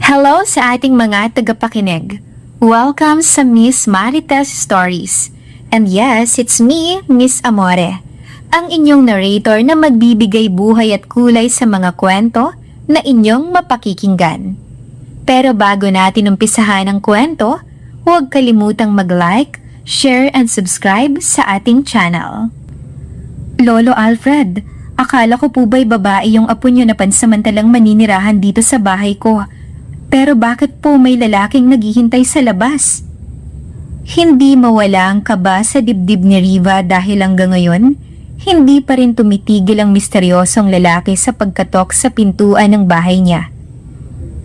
Hello sa ating mga tagapakinig. Welcome sa Miss Marites Stories. And yes, it's me, Miss Amore, ang inyong narrator na magbibigay buhay at kulay sa mga kwento na inyong mapakikinggan. Pero bago natin umpisahan ang kwento, huwag kalimutang mag-like, share and subscribe sa ating channel. Lolo Alfred, akala ko po ba'y babae yung apo niyo na pansamantalang maninirahan dito sa bahay ko? Pero bakit po may lalaking naghihintay sa labas? Hindi mawala ang kaba sa dibdib ni Riva dahil hanggang ngayon, hindi pa rin tumitigil ang misteryosong lalaki sa pagkatok sa pintuan ng bahay niya.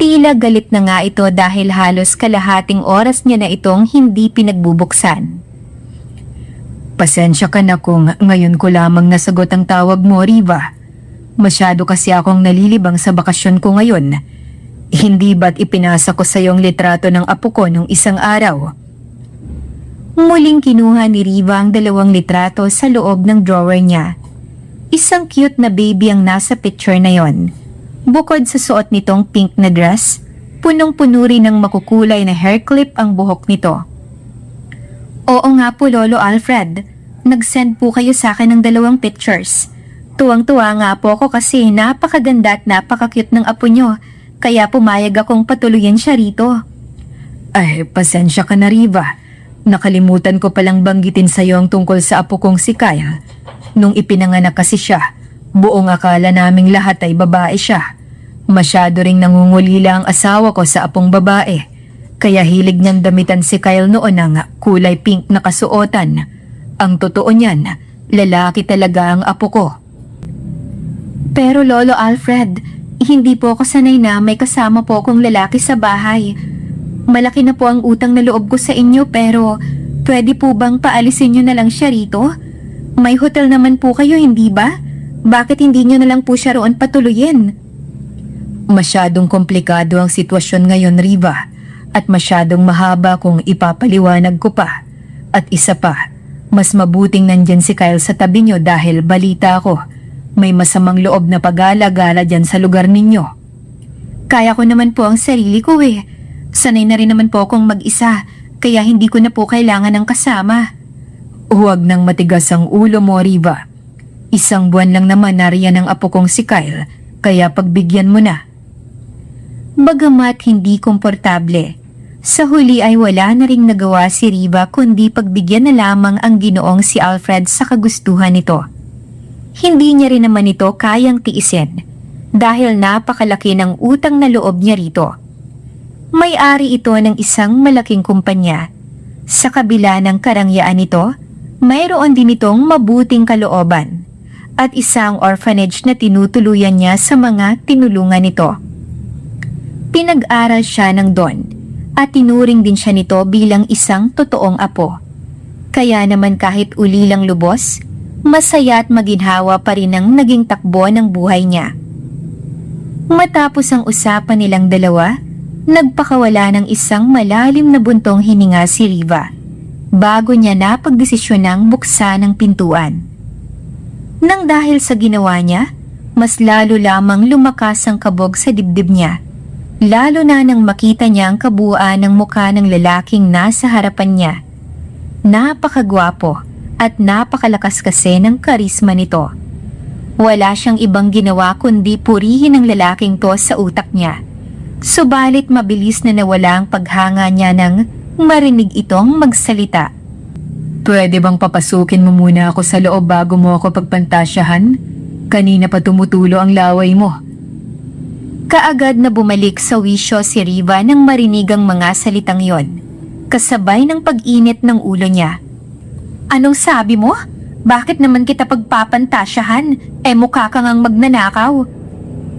Tila galit na nga ito dahil halos kalahating oras niya na itong hindi pinagbubuksan. Pasensya ka na kung ngayon ko lamang nasagot ang tawag mo, Riva. Masyado kasi akong nalilibang sa bakasyon ko ngayon. Hindi ba't ipinasa ko sa iyong litrato ng apo ko nung isang araw? Muling kinuha ni Riva ang dalawang litrato sa loob ng drawer niya. Isang cute na baby ang nasa picture na yon. Bukod sa suot nitong pink na dress, punong-puno rin ng makukulay na hair clip ang buhok nito. Oo nga po, Lolo Alfred. Nag-send po kayo sa akin ng dalawang pictures. Tuwang-tuwa nga po ako kasi napakaganda at napaka-cute ng apo nyo. Kaya pumayag akong patuluyan siya rito. Ay, pasensya ka na, Riva. Nakalimutan ko palang banggitin sa iyo ang tungkol sa apo kong si Kyle. Nung ipinanganak kasi siya, buong akala naming lahat ay babae siya. Masyado ring nangungulila ang asawa ko sa apong babae. Kaya hilig niyang damitan si Kyle noon ng kulay pink na kasuotan. Ang totoo niyan, lalaki talaga ang apo ko. Pero Lolo Alfred, hindi po ako sanay na may kasama po akong lalaki sa bahay. Malaki na po ang utang na loob ko sa inyo pero pwede po bang paalisin nyo na lang siya rito? May hotel naman po kayo, hindi ba? Bakit hindi nyo na lang po siya roon patuluyin? Masyadong komplikado ang sitwasyon ngayon, Riva. At masyadong mahaba kung ipapaliwanag ko pa. At isa pa, mas mabuting nandyan si Kyle sa tabi nyo dahil balita ko. May masamang loob na pag-alagala dyan sa lugar ninyo. Kaya ko naman po ang sarili ko eh. Sanay na rin naman po akong mag-isa, kaya hindi ko na po kailangan ng kasama. Huwag nang matigas ang ulo mo, Riva. Isang buwan lang naman nariyan ang apo kong si Kyle, kaya pagbigyan mo na. Bagamat hindi komportable, sa huli ay wala na ring nagawa si Riva kundi pagbigyan na lamang ang Ginoong si Alfred sa kagustuhan nito. Hindi niya rin naman ito kayang tiisin dahil napakalaki ng utang na loob niya rito. May-ari ito ng isang malaking kumpanya. Sa kabila ng karangyaan nito, mayroon din itong mabuting kalooban at isang orphanage na tinutuluyan niya sa mga tinulungan nito. Pinag-aral siya ng Don at tinuring din siya nito bilang isang totoong apo. Kaya naman kahit ulilang lubos, masaya at maginhawa pa rin ang naging takbo ng buhay niya. Matapos ang usapan nilang dalawa, nagpakawala ng isang malalim na buntong hininga si Riva bago niya napagdesisyonang buksan ang pintuan. Nang dahil sa ginawa niya, mas lalo lamang lumakas ang kabog sa dibdib niya, lalo na nang makita niya ang kabuuan ng mukha ng lalaking nasa harapan niya. Napakagwapo at napakalakas kasi ng karisma nito. Wala siyang ibang ginawa kundi purihin ang lalaking to sa utak niya. Subalit mabilis na nawala ang paghanga niya nang marinig itong magsalita. Pwede bang papasukin mo muna ako sa loob bago mo ako pagpantasyahan? Kanina pa tumutulo ang laway mo. Kaagad na bumalik sa wisyo si Riva nang marinig ang mga salitang yon, kasabay ng pag-init ng ulo niya. Anong sabi mo? Bakit naman kita pagpapantasyahan? Mukha ka ngang magnanakaw.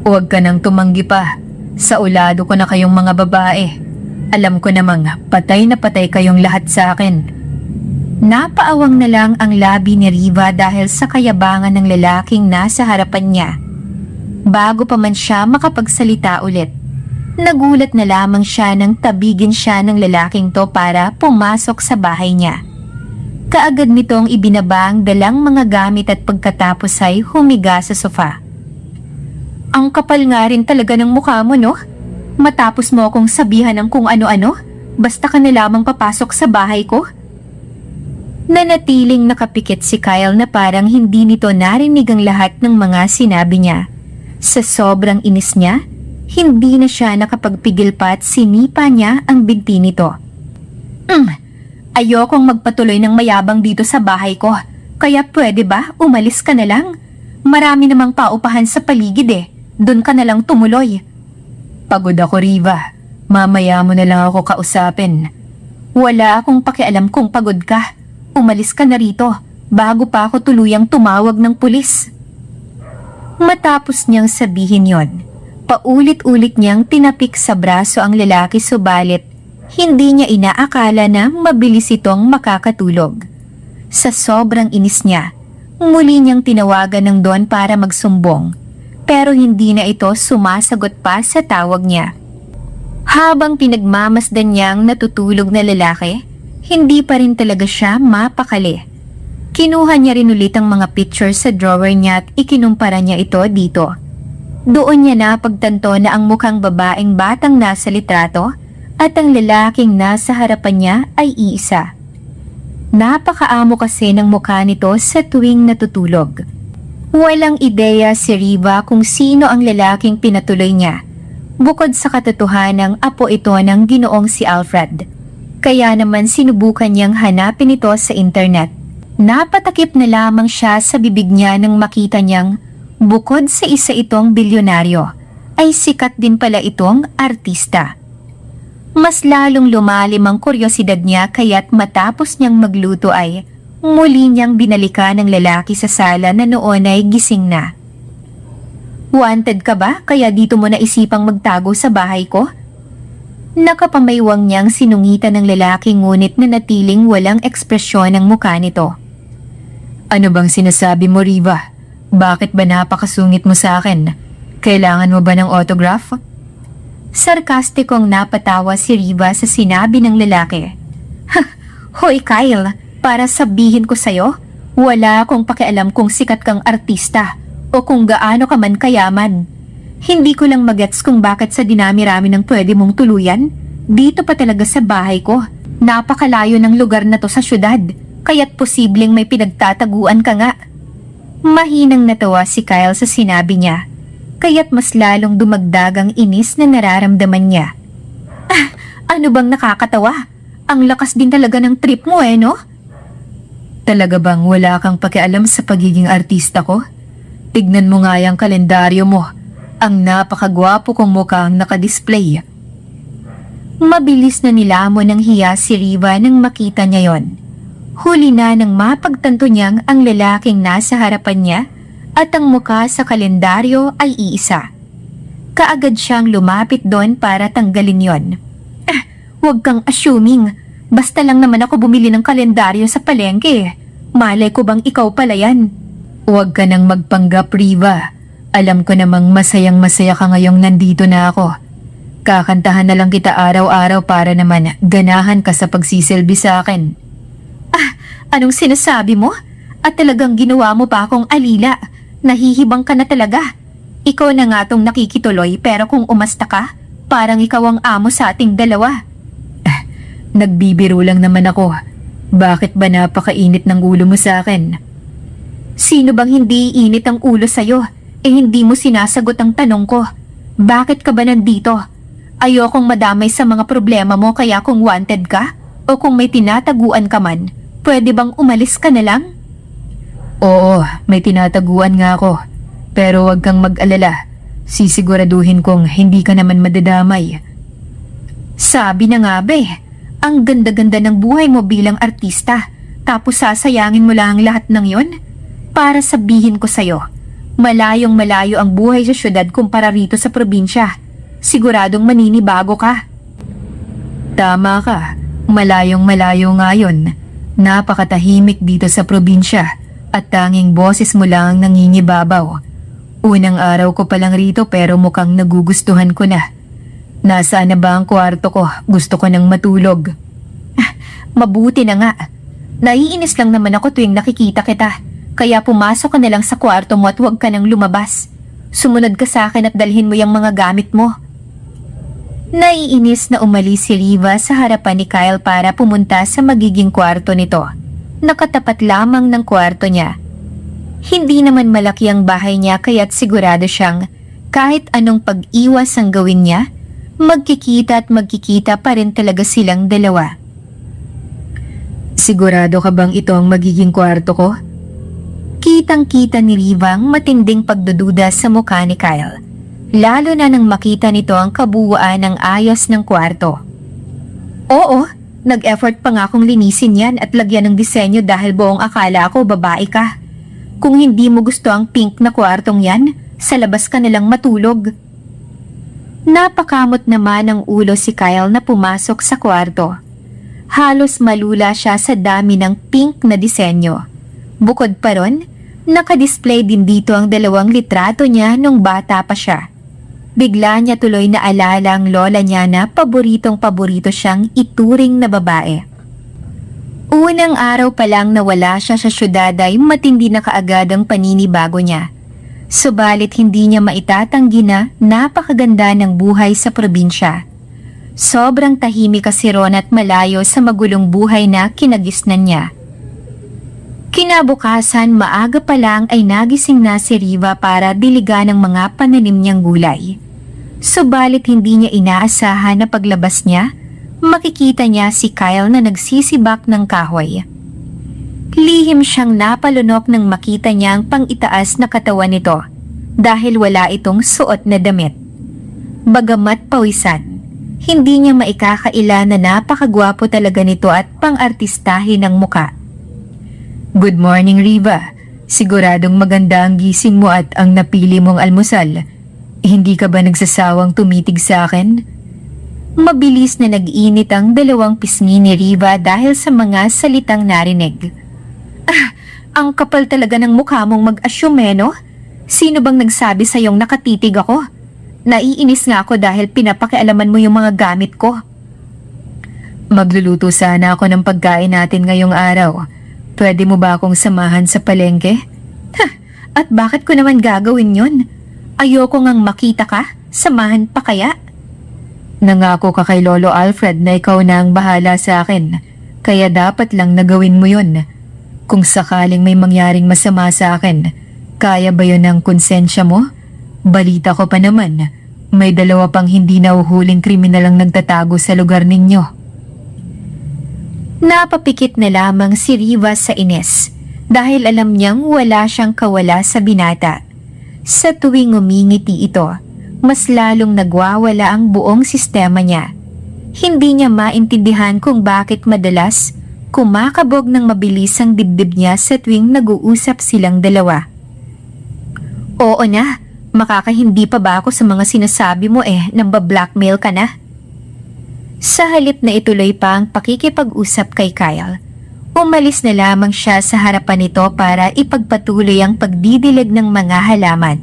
Huwag ka nang tumanggi pa. Sa ulado ko na kayong mga babae. Alam ko namang patay na patay kayong lahat sa akin. Napaawang na lang ang labi ni Riva dahil sa kayabangan ng lalaking nasa harapan niya. Bago pa man siya makapagsalita ulit, nagulat na lamang siya nang tabigin siya ng lalaking to para pumasok sa bahay niya. Kaagad nitong ibinaba ang dalang mga gamit at pagkatapos ay humiga sa sofa. Ang kapal nga rin talaga ng mukha mo, no? Matapos mo akong sabihan ng kung ano-ano, basta ka na lamang papasok sa bahay ko? Nanatiling nakapikit si Kyle na parang hindi nito narinig ang lahat ng mga sinabi niya. Sa sobrang inis niya, hindi na siya nakapagpigil pa at sinipa niya ang binti nito. Ayokong magpatuloy ng mayabang dito sa bahay ko, kaya pwede ba umalis ka na lang? Marami namang paupahan sa paligid doon ka na lang tumuloy. Pagod ako, Riva. Mamaya mo na lang ako kausapin. Wala akong pakialam kung pagod ka. Umalis ka na rito bago pa ako tuluyang tumawag ng pulis. Matapos niyang sabihin yon, paulit-ulit niyang tinapik sa braso ang lalaki subalit hindi niya inaakala na mabilis itong makakatulog. Sa sobrang inis niya, muli niyang tinawagan ng Don para magsumbong pero hindi na ito sumasagot pa sa tawag niya. Habang pinagmamasdan niyang natutulog na lalaki, hindi pa rin talaga siya mapakali. Kinuha niya rin ulit ang mga picture sa drawer niya at ikinumpara niya ito dito. Doon niya napagtanto na ang mukhang babaeng batang nasa litrato at ang lalaking nasa harapan niya ay iisa. Napakaamo kasi ng mukha nito sa tuwing natutulog. Walang ideya si Riva kung sino ang lalaking pinatuloy niya. Bukod sa katotohanang apo ito ng ginoong si Alfred. Kaya naman sinubukan niyang hanapin ito sa internet. Napatakip na lamang siya sa bibig niya nang makita niyang bukod sa isa itong bilyonaryo, ay sikat din pala itong artista. Mas lalong lumalim ang kuryosidad niya kaya't matapos niyang magluto ay muli niyang binalikan ng lalaki sa sala na noon ay gising na. Wanted ka ba kaya dito mo naisipang magtago sa bahay ko? Nakapamaywang niyang sinungitan ng lalaki ngunit nanatiling walang ekspresyon ang mukha nito. Ano bang sinasabi mo, Riva? Bakit ba napakasungit mo sa akin? Kailangan mo ba ng autograph? Sarkastikong napatawa si Riva sa sinabi ng lalaki. Hoy Kyle, para sabihin ko sa'yo, wala akong pakialam kung sikat kang artista o kung gaano ka man kayaman. Hindi ko lang magets kung bakit sa dinami-rami ng pwede mong tuluyan, dito pa talaga sa bahay ko. Napakalayo ng lugar na to sa syudad, kaya't posibleng may pinagtataguan ka nga. Mahinang natawa si Kyle sa sinabi niya, kaya't mas lalong dumagdag ang inis na nararamdaman niya. Ano bang nakakatawa? Ang lakas din talaga ng trip mo no? Talaga bang wala kang pakialam sa pagiging artista ko? Tignan mo nga yung kalendaryo mo. Ang napakagwapo kong mukha ang nakadisplay. Mabilis na nilamon ng hiya si Riva nang makita niya yon. Huli na nang mapagtanto niyang ang lalaking nasa harapan niya at ang mukha sa kalendaryo ay iisa. Kaagad siyang lumapit doon para tanggalin yon. Huwag kang assuming. Basta lang naman ako bumili ng kalendaryo sa palengke. Malay ko bang ikaw pala yan? Huwag ka nang magpanggap, Riva. Alam ko namang masayang-masaya ka ngayong nandito na ako. Kakantahan na lang kita araw-araw para naman ganahan ka sa pagsisilbi sa akin. Anong sinasabi mo? At talagang ginawa mo pa akong alila. Nahihibang ka na talaga. Ikaw na nga tong nakikituloy pero kung umasta ka, parang ikaw ang amo sa ating dalawa. Nagbibiro lang naman ako. Bakit ba napakainit ng ulo mo sa akin? Sino bang hindi init ang ulo sa'yo? Hindi mo sinasagot ang tanong ko. Bakit ka ba nandito? Ayokong madamay sa mga problema mo kaya kung wanted ka o kung may tinataguan ka man, pwede bang umalis ka na lang? Oo, may tinataguan nga ako. Pero huwag kang mag-alala. Sisiguraduhin kong hindi ka naman madadamay. Sabi na nga be, ang ganda-ganda ng buhay mo bilang artista. Tapos sasayangin mo lang lahat ng yon? Para sabihin ko sa'yo, malayong malayo ang buhay sa syudad kumpara rito sa probinsya. Siguradong maninibago ka. Tama ka, malayong malayo nga yun. Napakatahimik dito sa probinsya at tanging boses mo lang ang nangingibabaw. Unang araw ko pa lang rito pero mukhang nagugustuhan ko na. Nasaan na ba ang kwarto ko? Gusto ko nang matulog. Mabuti na nga. Naiinis lang naman ako tuwing nakikita kita. Kaya pumasok ka na lang sa kwarto mo at huwag ka nang lumabas. Sumunod ka sa akin at dalhin mo yung mga gamit mo. Naiinis na umalis si Riva sa harapan ni Kyle para pumunta sa magiging kwarto nito. Nakatapat lamang ng kwarto niya. Hindi naman malaki ang bahay niya kaya't sigurado siyang kahit anong pag-iwas ang gawin niya, magkikita at magkikita pa rin talaga silang dalawa. Sigurado ka bang ito ang magiging kwarto ko? Kitang-kita ni Riva ang matinding pagdududa sa mukha ni Kyle. Lalo na nang makita nito ang kabuuan ng ayos ng kwarto. Oo, nag-effort pa nga akong linisin yan at lagyan ng disenyo dahil buong akala ko babae ka. Kung hindi mo gusto ang pink na kwartong yan, sa labas ka nalang matulog. Napakamot naman ang ulo si Kyle na pumasok sa kwarto. Halos malula siya sa dami ng pink na disenyo. Bukod pa ron, nakadisplay din dito ang 2 litrato niya nung bata pa siya. Bigla niya tuloy na alala ang lola niya na paboritong-paborito siyang ituring na babae. Unang araw pa lang na wala siya sa syudad ay matindi na kaagad ang paninibago niya. Subalit hindi niya maitatanggi na napakaganda ng buhay sa probinsya. Sobrang tahimik kasi ron at malayo sa magulong buhay na kinagisnan niya. Kinabukasan maaga pa lang ay nagising na si Riva para diligan ng mga pananim niyang gulay. Subalit hindi niya inaasahan na paglabas niya, makikita niya si Kyle na nagsisibak ng kahoy. Lihim siyang napalunok nang makita niya ang pang-itaas na katawan nito dahil wala itong suot na damit. Bagamat pawisan, hindi niya maikakaila na napakagwapo talaga nito at pang-artistahin ng muka. Good morning, Riva. Siguradong maganda ang gising mo at ang napili mong almusal. Hindi ka ba nagsasawang tumitig sa akin? Mabilis na nag-init ang 2 pisngi ni Riva dahil sa mga salitang narinig. Ang kapal talaga ng mukha mong mag-assume, no? Sino bang nagsabi sa'yong nakatitig ako? Naiinis nga ako dahil pinapakialaman mo yung mga gamit ko. Magluluto sana ako ng pagkain natin ngayong araw. Pwede mo ba akong samahan sa palengke? At bakit ko naman gagawin yon? Ayoko ngang makita ka, samahan pa kaya? Nangako ka kay Lolo Alfred na ikaw na ang bahala sa akin, kaya dapat lang nagawin mo yun. Kung sakaling may mangyaring masama sa akin, kaya ba yun ang konsensya mo? Balita ko pa naman, may 2 pang hindi nahuhuling kriminal ang nagtatago sa lugar ninyo. Napapikit na lamang si Riva sa inis dahil alam niyang wala siyang kawala sa binata. Sa tuwing umingiti ito, mas lalong nagwawala ang buong sistema niya. Hindi niya maintindihan kung bakit madalas kumakabog ng mabilis ang dibdib niya sa tuwing nag-uusap silang dalawa. Oo na, makakahindi pa ba ako sa mga sinasabi mo nang ba-blackmail ka na? Sa halip na ituloy pa ang pakikipag-usap kay Kyle, umalis na lamang siya sa harapan nito para ipagpatuloy ang pagdidilig ng mga halaman.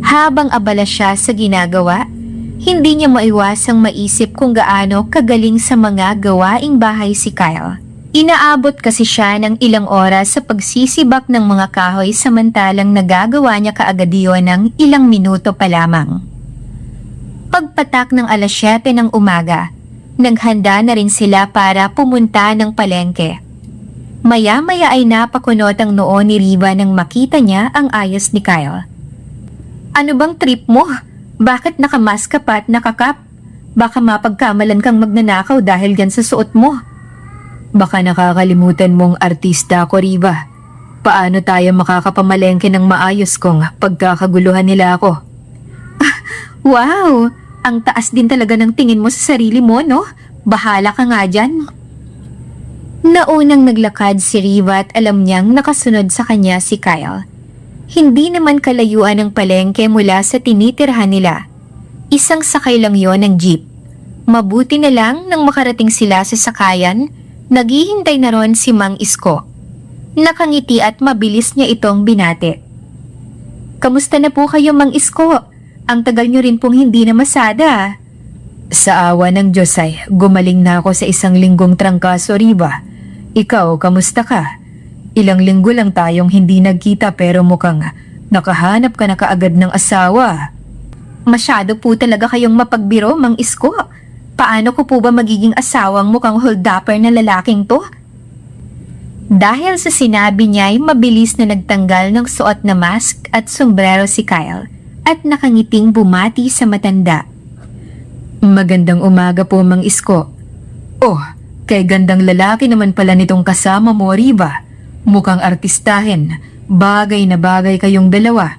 Habang abala siya sa ginagawa, hindi niya maiwasang maisip kung gaano kagaling sa mga gawaing bahay si Kyle. Inaabot kasi siya ng ilang oras sa pagsisibak ng mga kahoy samantalang nagagawa niya kaagad yun ng ilang minuto pa lamang. Pagpatak ng 7:00 ng umaga, naghanda na rin sila para pumunta ng palengke. Maya-maya ay napakunot ang noo ni Riva nang makita niya ang ayos ni Kyle. Ano bang trip mo? Bakit nakamask ka pa at nakakap? Baka mapagkamalan kang magnanakaw dahil yan sa suot mo. Baka nakakalimutan mong artista ako, Riva. Paano tayo makakapamalengke ng maayos kung pagkakaguluhan nila ako? Wow! Ang taas din talaga ng tingin mo sa sarili mo, no? Bahala ka nga dyan. Naunang naglakad si Riva at alam niyang nakasunod sa kanya si Kyle. Hindi naman kalayuan ng palengke mula sa tinitirhan nila. Isang sakay lang yon ng jeep. Mabuti na lang nang makarating sila sa sakayan, naghihintay na ron si Mang Isko. Nakangiti at mabilis niya itong binati. Kamusta na po kayo, Mang Isko? Ang tagal nyo rin pong hindi na masada. Sa awa ng Diyos ay gumaling na ako sa 1 linggong trangkaso, Riva. Ikaw, kamusta ka? Ilang linggo lang tayong hindi nagkita pero mukhang nakahanap ka na kaagad ng asawa. Masyado po talaga kayong mapagbiro, Mang Isko. Paano ko po ba magiging asawang mukhang hold-upper na lalaking to? Dahil sa sinabi niya ay mabilis na nagtanggal ng suot na mask at sombrero si Kyle at nakangiting bumati sa matanda. Magandang umaga po, Mang Isko. Oh, kay gandang lalaki naman pala nitong kasama mo, Riva. Mukhang artistahin. Bagay na bagay kayong dalawa.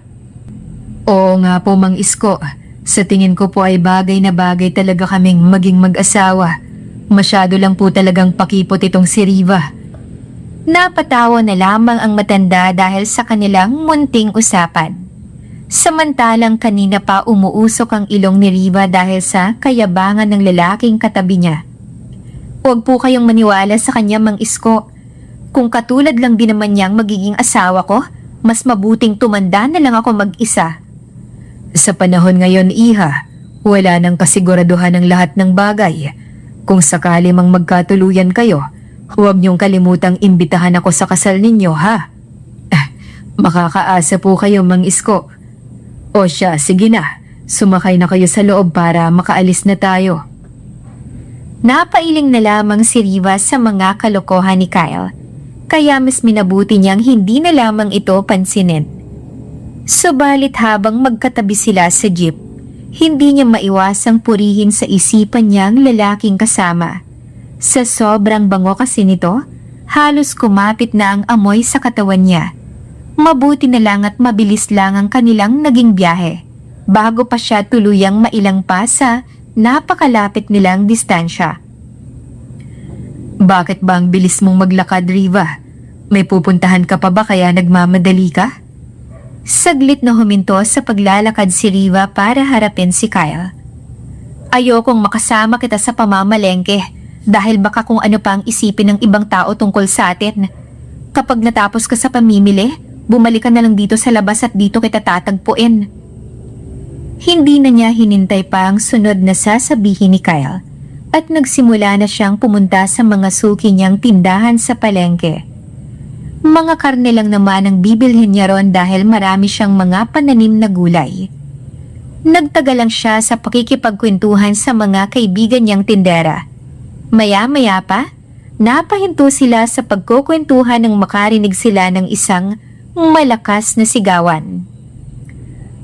Oo nga po, Mang Isko. Sa tingin ko po ay bagay na bagay talaga kaming maging mag-asawa. Masyado lang po talagang pakipot itong si Riva. Napatawa na lamang ang matanda dahil sa kanilang munting usapan. Samantalang kanina pa umuusok ang ilong ni Riva dahil sa kayabangan ng lalaking katabi niya. Huwag po kayong maniwala sa kanya, Mang Isko. Kung katulad lang din naman niyang magiging asawa ko, mas mabuting tumanda na lang ako mag-isa. Sa panahon ngayon, Iha, wala nang kasiguraduhan ng lahat ng bagay. Kung sakali mang magkatuluyan kayo, huwag niyong kalimutang imbitahan ako sa kasal ninyo, ha? Makakaasa po kayo, Mang Isko. O siya, sige na. Sumakay na kayo sa loob para makaalis na tayo. Napailing na lamang si Riva sa mga kalokohan ni Kyle, kaya mas minabuti niyang hindi na lamang ito pansinin. Subalit habang magkatabi sila sa jeep, hindi niya maiwasang purihin sa isipan niyang lalaking kasama. Sa sobrang bango kasi nito, halos kumapit na ang amoy sa katawan niya. Mabuti na lang at mabilis lang ang kanilang naging biyahe, bago pa siya tuluyang mailang pa sa napakalapit nilang distansya. Bakit ba ang bilis mong maglakad, Riva? May pupuntahan ka pa ba kaya nagmamadali ka? Saglit na huminto sa paglalakad si Riva para harapin si Kyle. Ayokong makasama kita sa pamamalengke dahil baka kung ano pa ang isipin ng ibang tao tungkol sa atin. Kapag natapos ka sa pamimili, bumalik ka na lang dito sa labas at dito kita tatagpuin. Hindi na niya hinintay pa ang sunod na sasabihin ni Kyle at nagsimula na siyang pumunta sa mga suki niyang tindahan sa palengke. Mga karne lang naman ang bibilhin niya ron dahil marami siyang mga pananim na gulay. Nagtagal lang siya sa pakikipagkwentuhan sa mga kaibigan niyang tindera. Maya-maya pa, napahinto sila sa pagkukwentuhan nang makarinig sila ng isang malakas na sigawan.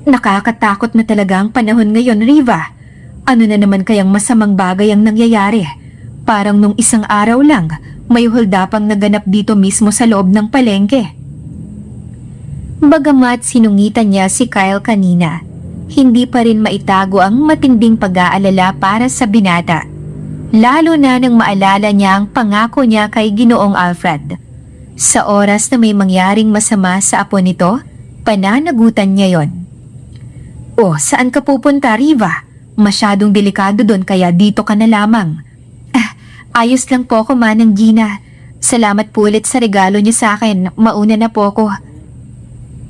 Nakakatakot na talaga ang panahon ngayon, Riva. Ano na naman kayang masamang bagay ang nangyayari? Parang nung isang araw lang, may holdapang naganap dito mismo sa loob ng palengke. Bagamat sinungitan niya si Kyle kanina, hindi pa rin maitago ang matinding pag-aalala para sa binata. Lalo na nang maalala niya ang pangako niya kay Ginoong Alfred. Sa oras na may mangyaring masama sa apo nito, pananagutan niya yon. Oh, saan ka pupunta, Riva? Masyadong delikado doon kaya dito ka na lamang. Ayos lang po ako, Manang Gina. Salamat po ulit sa regalo niyo sa akin. Mauna na po ako.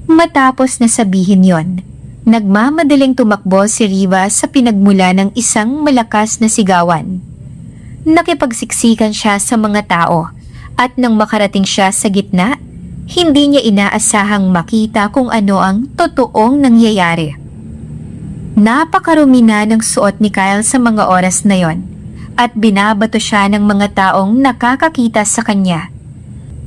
Matapos na sabihin yon, nagmamadaling tumakbo si Riva sa pinagmula ng isang malakas na sigawan. Nakipagsiksikan siya sa mga tao at nang makarating siya sa gitna, hindi niya inaasahang makita kung ano ang totoong nangyayari. Napakarumi na ng suot ni Kyle sa mga oras na yon at binabato siya ng mga taong nakakakita sa kanya.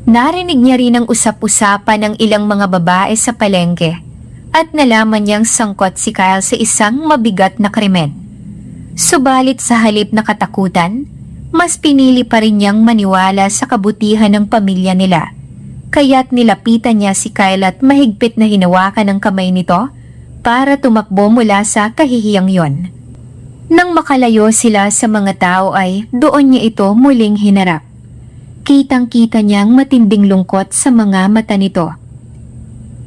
Narinig niya rin ang usap-usapan ng ilang mga babae sa palengke at nalaman niyang sangkot si Kyle sa isang mabigat na krimen. Subalit sa halip na katakutan, mas pinili pa rin niyang maniwala sa kabutihan ng pamilya nila. Kaya't nilapitan niya si Kyle at mahigpit na hinawakan ang kamay nito para tumakbo mula sa kahihiyang yon. Nang makalayo sila sa mga tao ay doon niya ito muling hinarap. Kitang-kita niyang matinding lungkot sa mga mata nito.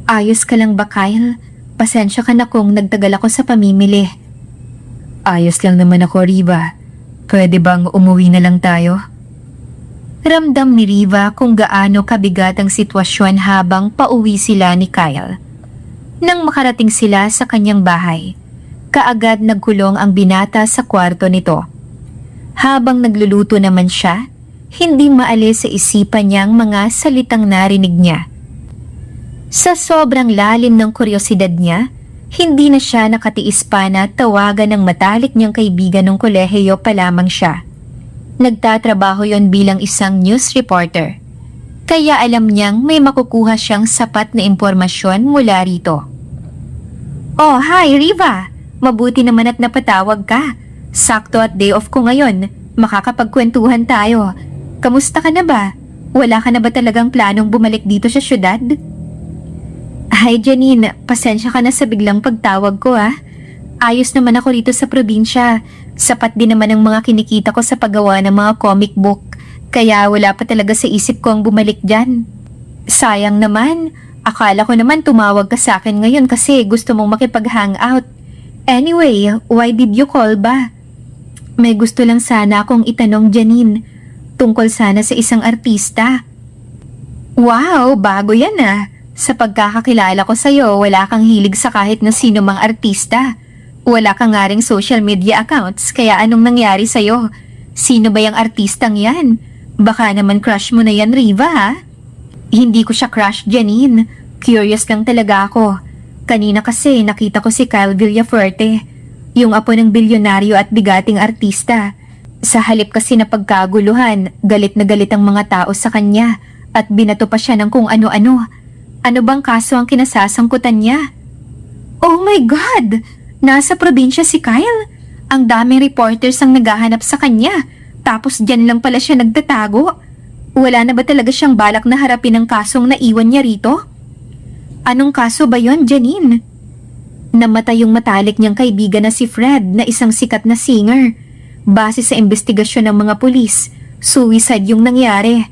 Ayos ka lang ba, Kyle? Pasensya ka na kung nagtagal ako sa pamimili. Ayos lang naman ako, Riva. Pwede bang umuwi na lang tayo? Ramdam ni Riva kung gaano kabigat ang sitwasyon habang pauwi sila ni Kyle. Nang makarating sila sa kanyang bahay, kaagad nagkulong ang binata sa kwarto nito. Habang nagluluto naman siya, hindi maalis sa isipan niyang mga salitang narinig niya. Sa sobrang lalim ng kuryosidad niya, Hindi na siya nakatiis pa na tawagan ng matalik niyang kaibigan ng kolehiyo pa lamang siya. Nagtatrabaho yon bilang isang news reporter. Kaya alam niyang may makukuha siyang sapat na impormasyon mula rito. Oh, hi Riva! Mabuti naman at napatawag ka. Sakto at day off ko ngayon. Makakapagkwentuhan tayo. Kamusta ka na ba? Wala ka na ba talagang planong bumalik dito sa syudad? Hi Janine, pasensya ka na sa biglang pagtawag ko Ayos naman ako rito sa probinsya. Sapat din naman ang mga kinikita ko sa paggawa ng mga comic book. Kaya wala pa talaga sa isip ko ang bumalik dyan. Sayang naman. Akala ko naman tumawag ka sa akin ngayon kasi gusto mong makipag-hangout. Anyway, why did you call ba? May gusto lang sana akong itanong Janine. Tungkol sana sa isang artista. Wow, bago yan Sa pagkakakilala ko sa'yo, wala kang hilig sa kahit na sino mang artista. Wala kang nga ring social media accounts, kaya anong nangyari sa'yo? Sino ba yung artistang yan? Baka naman crush mo na yan, Riva Hindi ko siya crush, Janine. Curious lang talaga ako. Kanina kasi nakita ko si Kyle Villafuerte, yung apo ng bilyonaryo at bigating artista. Sa halip kasi na pagkaguluhan, galit na galit ang mga tao sa kanya at binato pa siya ng kung ano-ano. Ano bang kaso ang kinasasangkutan niya? Oh my God! Nasa probinsya si Kyle. Ang daming reporters ang naghahanap sa kanya. Tapos dyan lang pala siya nagtatago. Wala na ba talaga siyang balak na harapin ang kasong naiwan niya rito? Anong kaso ba yon, Janine? Namatay yung matalik niyang kaibigan na si Fred na isang sikat na singer. Base sa investigasyon ng mga pulis, suicide yung nangyari.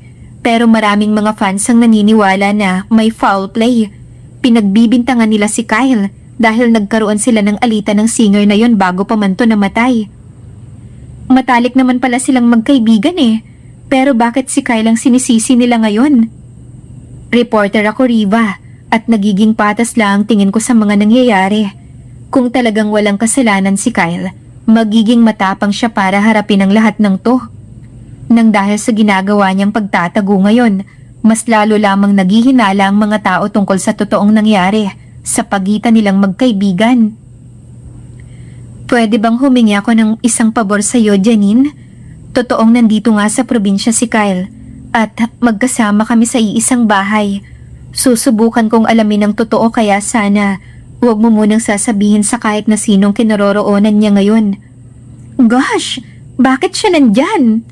Pero maraming mga fans ang naniniwala na may foul play. Pinagbibintangan nila si Kyle dahil nagkaroon sila ng alitan ng singer na yon bago pa man to namatay. Matalik naman pala silang magkaibigan Pero bakit si Kyle ang sinisisi nila ngayon? Reporter ako, Riva, at nagiging patas lang ang tingin ko sa mga nangyayari. Kung talagang walang kasalanan si Kyle, magiging matapang siya para harapin ang lahat ng to. Nang dahil sa ginagawa niyang pagtatago ngayon, mas lalo lamang naghihinala ang mga tao tungkol sa totoong nangyari sa pagitan nilang magkaibigan. Pwede bang humingi ako ng isang pabor sa iyo, Janine? Totoong nandito nga sa probinsya si Kyle at magkasama kami sa iisang bahay. Susubukan kong alamin ang totoo kaya sana huwag mo munang sasabihin sa kahit na sinong kinaroroonan niya ngayon. Gosh, bakit siya nandyan?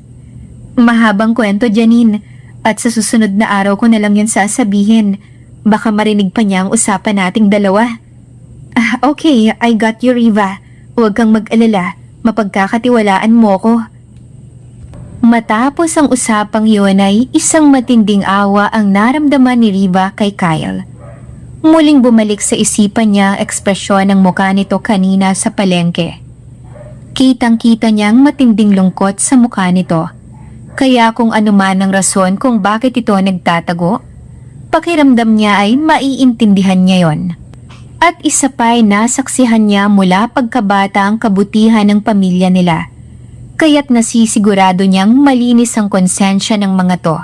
Mahabang kwento, Janine, at sa susunod na araw ko na lang yun sasabihin. Baka marinig pa niya ang usapan nating dalawa. Okay, I got you, Riva. Huwag kang mag-alala, mapagkakatiwalaan mo ko. Matapos ang usapang yun ay isang matinding awa ang naramdaman ni Riva kay Kyle. Muling bumalik sa isipan niya ang ekspresyon ng mukha nito kanina sa palengke. Kitang-kita niyang matinding lungkot sa mukha nito. Kaya kung ano man ang rason kung bakit ito nagtatago, pakiramdam niya ay maiintindihan niya yon. At isa pa'y nasaksihan niya mula pagkabata ang kabutihan ng pamilya nila. Kaya't nasisigurado niyang malinis ang konsensya ng mga to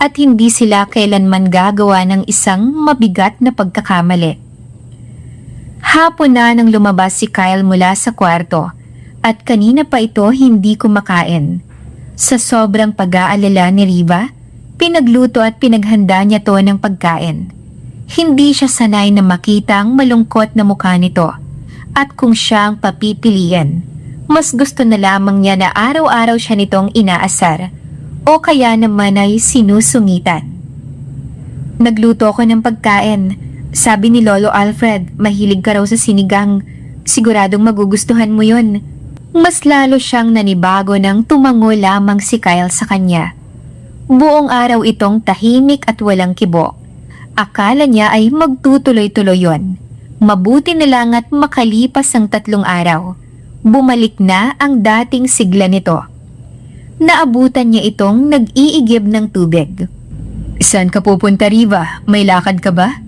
at hindi sila kailanman gagawa ng isang mabigat na pagkakamali. Hapon na nang lumabas si Kyle mula sa kwarto at kanina pa ito hindi kumakain. Sa sobrang pag-aalala ni Riva, pinagluto at pinaghanda niya to ng pagkain. Hindi siya sanay na makita ang malungkot na mukha nito at kung siya ang papipiliin, mas gusto na lamang niya na araw-araw siya nitong inaasar o kaya naman ay sinusungitan. Nagluto ko ng pagkain. Sabi ni Lolo Alfred, mahilig ka raw sa sinigang. Siguradong magugustuhan mo yun. Mas lalo siyang nanibago nang tumango lamang si Kyle sa kanya. Buong araw itong tahimik at walang kibo. Akala niya ay magtutuloy-tuloy yon. Mabuti na lang at makalipas ang 3 araw. Bumalik na ang dating sigla nito. Naabutan niya itong nag-iigib ng tubig. Saan ka pupunta, Riva? May lakad ka ba?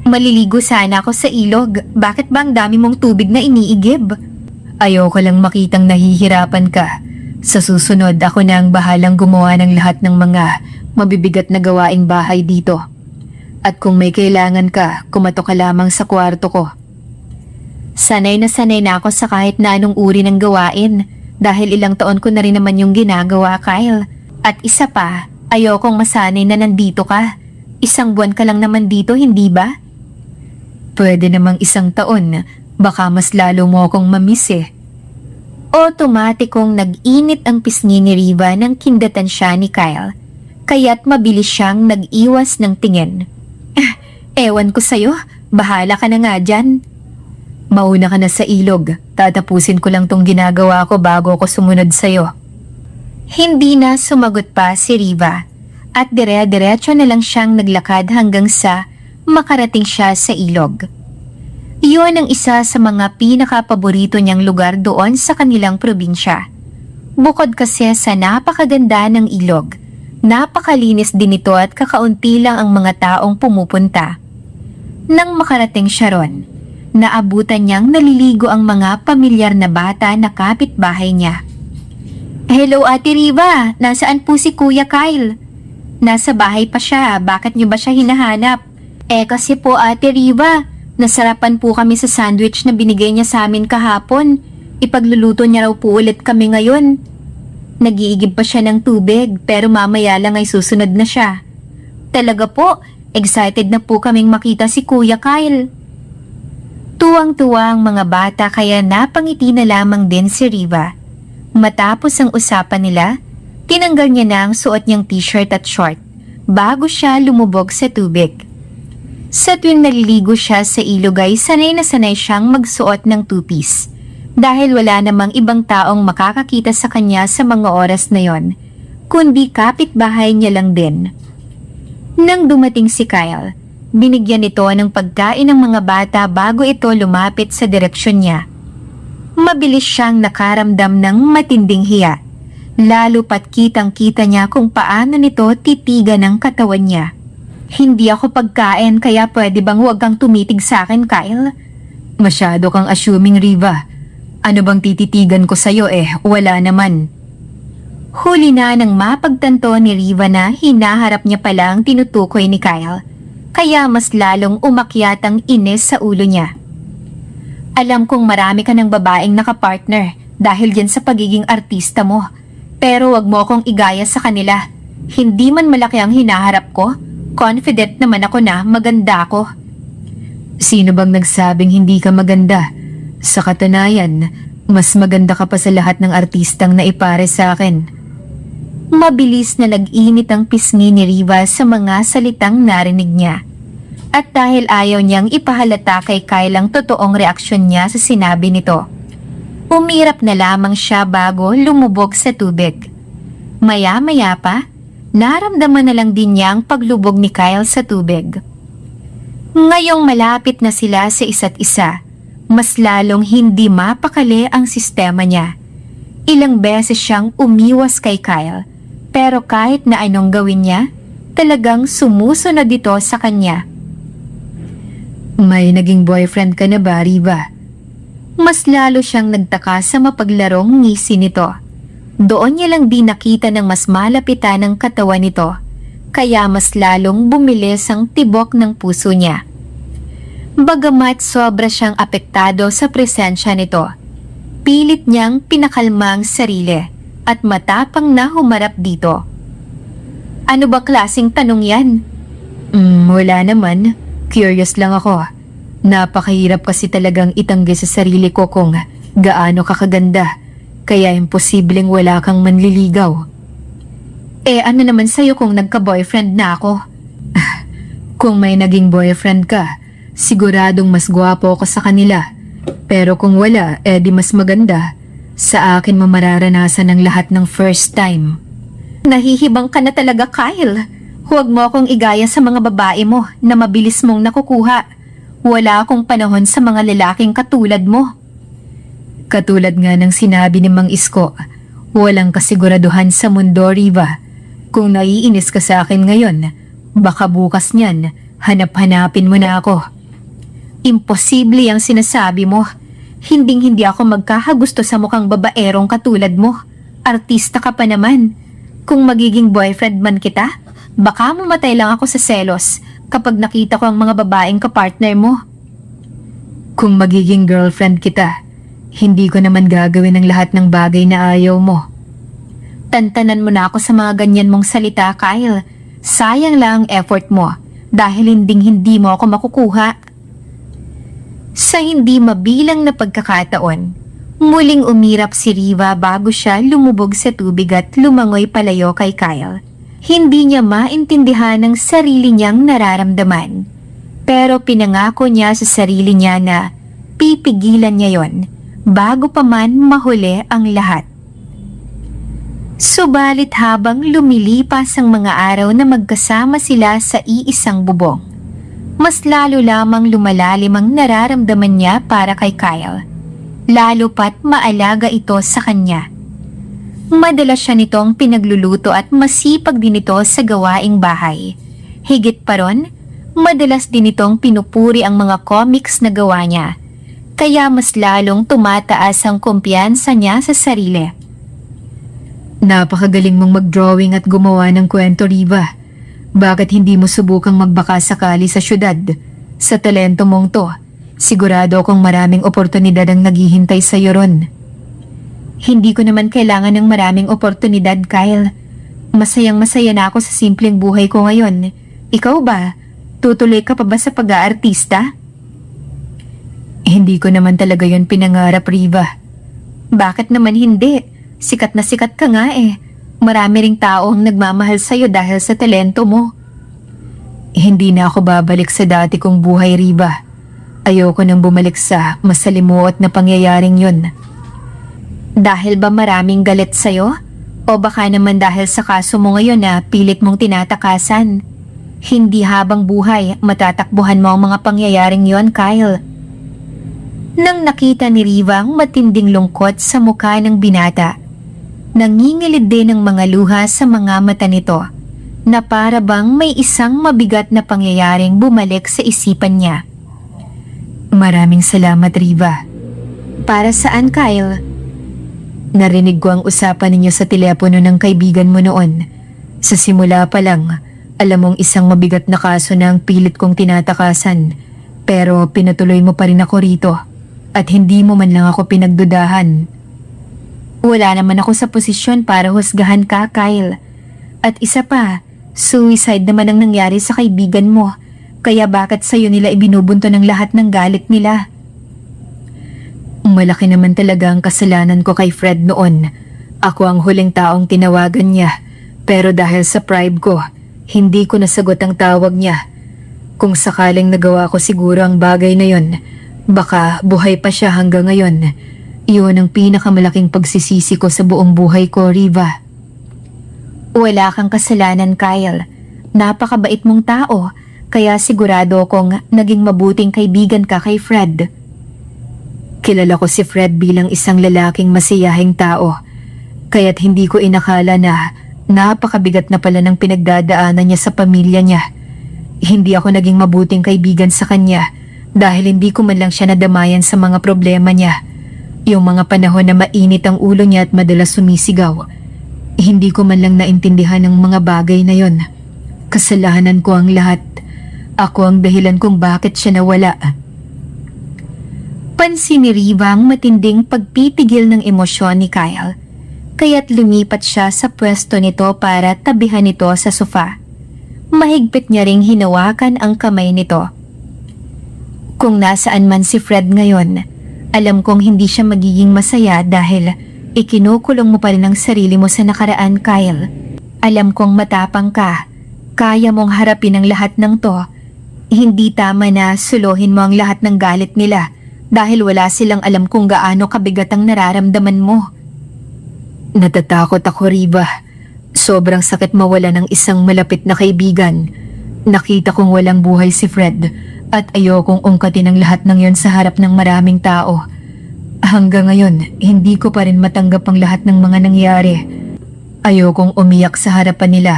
Maliligo sana ako sa ilog. Bakit ba ang dami mong tubig na iniigib? Ayoko lang makitang nahihirapan ka. Sa susunod, ako na ang bahalang gumawa ng lahat ng mga mabibigat na gawaing bahay dito. At kung may kailangan ka, kumatok ka lamang sa kwarto ko. Sanay na ako sa kahit na anong uri ng gawain dahil ilang taon ko na rin naman yung ginagawa, Kyle. At isa pa, ayokong masanay na nandito ka. 1 buwan ka lang naman dito, hindi ba? Pwede namang 1 taon, baka mas lalo mo akong mamiss eh. Otomatikong nag-init ang pisngi ni Riva nang kindatan siya ni Kyle. Kaya't mabilis siyang nag-iwas ng tingin. Ewan ko sa'yo, bahala ka na nga dyan. Mauna ka na sa ilog, tatapusin ko lang tong ginagawa ko bago ako sumunod sa'yo. Hindi na sumagot pa si Riva at dire-diretso na lang siyang naglakad hanggang sa makarating siya sa ilog. Iyon ang isa sa mga pinaka-paborito niyang lugar doon sa kanilang probinsya. Bukod kasi sa napakaganda ng ilog, napakalinis din ito at kakaunti lang ang mga taong pumupunta. Nang makarating siya ron, naabutan niyang naliligo ang mga pamilyar na bata na kapitbahay niya. Hello Ate Riva, nasaan po si Kuya Kyle? Nasa bahay pa siya, bakit niyo ba siya hinahanap? Kasi po Ate Riva, nasarapan po kami sa sandwich na binigay niya sa amin kahapon. Ipagluluto niya raw po ulit kami ngayon. Nag-iigib pa siya ng tubig pero mamaya lang ay susunod na siya. Talaga po, excited na po kaming makita si Kuya Kyle. Tuwang-tuwa ang mga bata kaya napangiti na lamang din si Riva. Matapos ang usapan nila, tinanggal niya na ang suot niyang t-shirt at short bago siya lumubog sa tubig. Sa tuwing naliligo siya sa ilog ay sanay na sanay siyang magsuot ng two-piece dahil wala namang ibang taong makakakita sa kanya sa mga oras na yon, kundi kapitbahay niya lang din. Nang dumating si Kyle, binigyan ito ng pagkain ng mga bata bago ito lumapit sa direksyon niya. Mabilis siyang nakaramdam ng matinding hiya, lalo pat kitang-kita niya kung paano nito titigan ang katawan niya. Hindi ako pagkain kaya pwede bang huwag kang tumitig sa akin, Kyle? Masyado kang assuming, Riva. Ano bang tititigan ko sa'yo wala naman. Huli na nang mapagtanto ni Riva na hinaharap niya pala ang tinutukoy ni Kyle, kaya mas lalong umakyat ang inis sa ulo niya. Alam kong marami ka ng babaeng nakapartner dahil yan sa pagiging artista mo, pero wag mo akong igaya sa kanila. Hindi man malaki ang hinaharap ko, confident naman ako na maganda ako. Sino bang nagsabing hindi ka maganda? Sa katunayan, mas maganda ka pa sa lahat ng artistang naipare sa akin. Mabilis na nag-init ang pisngi ni Riva sa mga salitang narinig niya. At dahil ayaw niyang ipahalata kay Kyle ang totoong reaksyon niya sa sinabi nito, umirap na lamang siya bago lumubog sa tubig. Maya-maya pa, naramdaman na lang din niya ang paglubog ni Kyle sa tubig. Ngayong malapit na sila sa isa't isa, mas lalong hindi mapakali ang sistema niya. Ilang beses siyang umiwas kay Kyle, pero kahit na anong gawin niya, talagang sumusunod ito sa kanya. May naging boyfriend ka na ba, Riva? Mas lalo siyang nagtaka sa mapaglarong ngisi nito. Doon niya lang din nakita ng mas malapitan ng katawan nito, kaya mas lalong bumilis ang tibok ng puso niya. Bagamat sobra siyang apektado sa presensya nito, pilit niyang pinakalma ang sarili at matapang na humarap dito. Ano ba klaseng tanong yan? Wala naman. Curious lang ako. Napakahirap kasi talagang itanggi sa sarili ko kung gaano ka kaganda, kaya imposibleng wala kang manliligaw. Ano naman sa'yo kung nagka-boyfriend na ako? Kung may naging boyfriend ka, siguradong mas gwapo ako sa kanila. Pero kung wala, di mas maganda. Sa akin mo mararanasan ang lahat ng first time. Nahihibang ka na talaga, Kyle. Huwag mo akong igaya sa mga babae mo na mabilis mong nakukuha. Wala akong panahon sa mga lalaking katulad mo. Katulad nga ng sinabi ni Mang Isko, walang kasiguraduhan sa mundo, Riva. Kung naiinis ka sa akin ngayon, baka bukas niyan, hanap-hanapin mo na ako. Imposible ang sinasabi mo. Hinding-hindi ako magkakagusto sa mukhang babaerong katulad mo. Artista ka pa naman. Kung magiging boyfriend man kita, baka mamatay lang ako sa selos kapag nakita ko ang mga babaeng kapartner mo. Kung magiging girlfriend kita, hindi ko naman gagawin ang lahat ng bagay na ayaw mo. Tantanan mo na ako sa mga ganyan mong salita, Kyle. Sayang lang ang effort mo dahil hindi mo ako makukuha. Sa hindi mabilang na pagkakataon, muling umirap si Riva bago siya lumubog sa tubig at lumangoy palayo kay Kyle. Hindi niya maintindihan ang sarili niyang nararamdaman. Pero pinangako niya sa sarili niya na pipigilan niya yon bago pa man mahuli ang lahat. Subalit habang lumilipas ang mga araw na magkasama sila sa iisang bubong, mas lalo lamang lumalalim ang nararamdaman niya para kay Kyle. Lalo pat maalaga ito sa kanya. Madalas siya nitong pinagluluto at masipag din ito sa gawaing bahay. Higit pa ron, madalas din itong pinupuri ang mga comics na gawa niya. Kaya mas lalong tumataas ang kumpiyansa niya sa sarili. Napakagaling mong mag-drawing at gumawa ng kwento, Riva. Bakit hindi mo subukang magbaka sakali sa syudad? Sa talento mong to, sigurado akong maraming oportunidad ang naghihintay sa iyo ron. Hindi ko naman kailangan ng maraming oportunidad, Kyle. Masayang-masaya na ako sa simpleng buhay ko ngayon. Ikaw ba? Tutuloy ka pa ba sa pag-aartista? Hindi ko naman talaga yon pinangarap, Riva. Bakit naman hindi? Sikat na sikat ka nga eh. Marami ring tao ang nagmamahal sa'yo dahil sa talento mo. Hindi na ako babalik sa dati kong buhay, Riva. Ayoko nang bumalik sa masalimuot na pangyayaring yun. Dahil ba maraming galit sa'yo? O baka naman dahil sa kaso mo ngayon na pilit mong tinatakasan? Hindi habang buhay matatakbuhan mo ang mga pangyayaring yon, Kyle. Nang nakita ni Riva ang matinding lungkot sa mukha ng binata, nangingilid din ang mga luha sa mga mata nito na para bang may isang mabigat na pangyayaring bumalik sa isipan niya. Maraming salamat, Riva. Para saan, Kyle? Narinig ko ang usapan ninyo sa telepono ng kaibigan mo noon. Sa simula pa lang, alam mong isang mabigat na kaso na ang pilit kong tinatakasan. Pero pinatuloy mo pa rin ako rito at hindi mo man lang ako pinagdudahan. Wala naman ako sa posisyon para husgahan ka, Kyle. At isa pa, suicide naman ang nangyari sa kaibigan mo. Kaya bakit sa'yo nila ibinubunto ng lahat ng galit nila? Malaki naman talaga ang kasalanan ko kay Fred noon. Ako ang huling taong tinawagan niya. Pero dahil sa pride ko, hindi ko nasagot ang tawag niya. Kung sakaling nagawa ko siguro ang bagay na yon, baka buhay pa siya hanggang ngayon. Iyon ang pinakamalaking pagsisisi ko sa buong buhay ko, Riva. Wala kang kasalanan, Kyle. Napakabait mong tao, kaya sigurado kong naging mabuting kaibigan ka kay Fred. Kilala ko si Fred bilang isang lalaking masiyahing tao, kaya't hindi ko inakala na napakabigat na pala ng pinagdadaanan niya sa pamilya niya. Hindi ako naging mabuting kaibigan sa kanya dahil hindi ko man lang siya nadamayan sa mga problema niya. Yung mga panahon na mainit ang ulo niya at madalas sumisigaw, hindi ko man lang naintindihan ang mga bagay na yon. Kasalanan ko ang lahat. Ako ang dahilan kung bakit siya nawala. Pansin ni Riva ang matinding pagpipigil ng emosyon ni Kyle, kaya't lumipat siya sa pwesto nito para tabihan ito sa sofa. Mahigpit niya ring hinawakan ang kamay nito. Kung nasaan man si Fred ngayon, alam kong hindi siya magiging masaya dahil ikinukulong mo pa rin ang sarili mo sa nakaraan, Kyle. Alam kong matapang ka. Kaya mong harapin ang lahat ng to. Hindi tama na suluhin mo ang lahat ng galit nila dahil wala silang alam kung gaano kabigat ang nararamdaman mo. Natatakot ako, Riva. Sobrang sakit mawala ng isang malapit na kaibigan. Nakita kong walang buhay si Fred at ayokong ungkatin ang lahat ng yon sa harap ng maraming tao. Hanggang ngayon, hindi ko pa rin matanggap ang lahat ng mga nangyari. Ayokong umiyak sa harapan nila.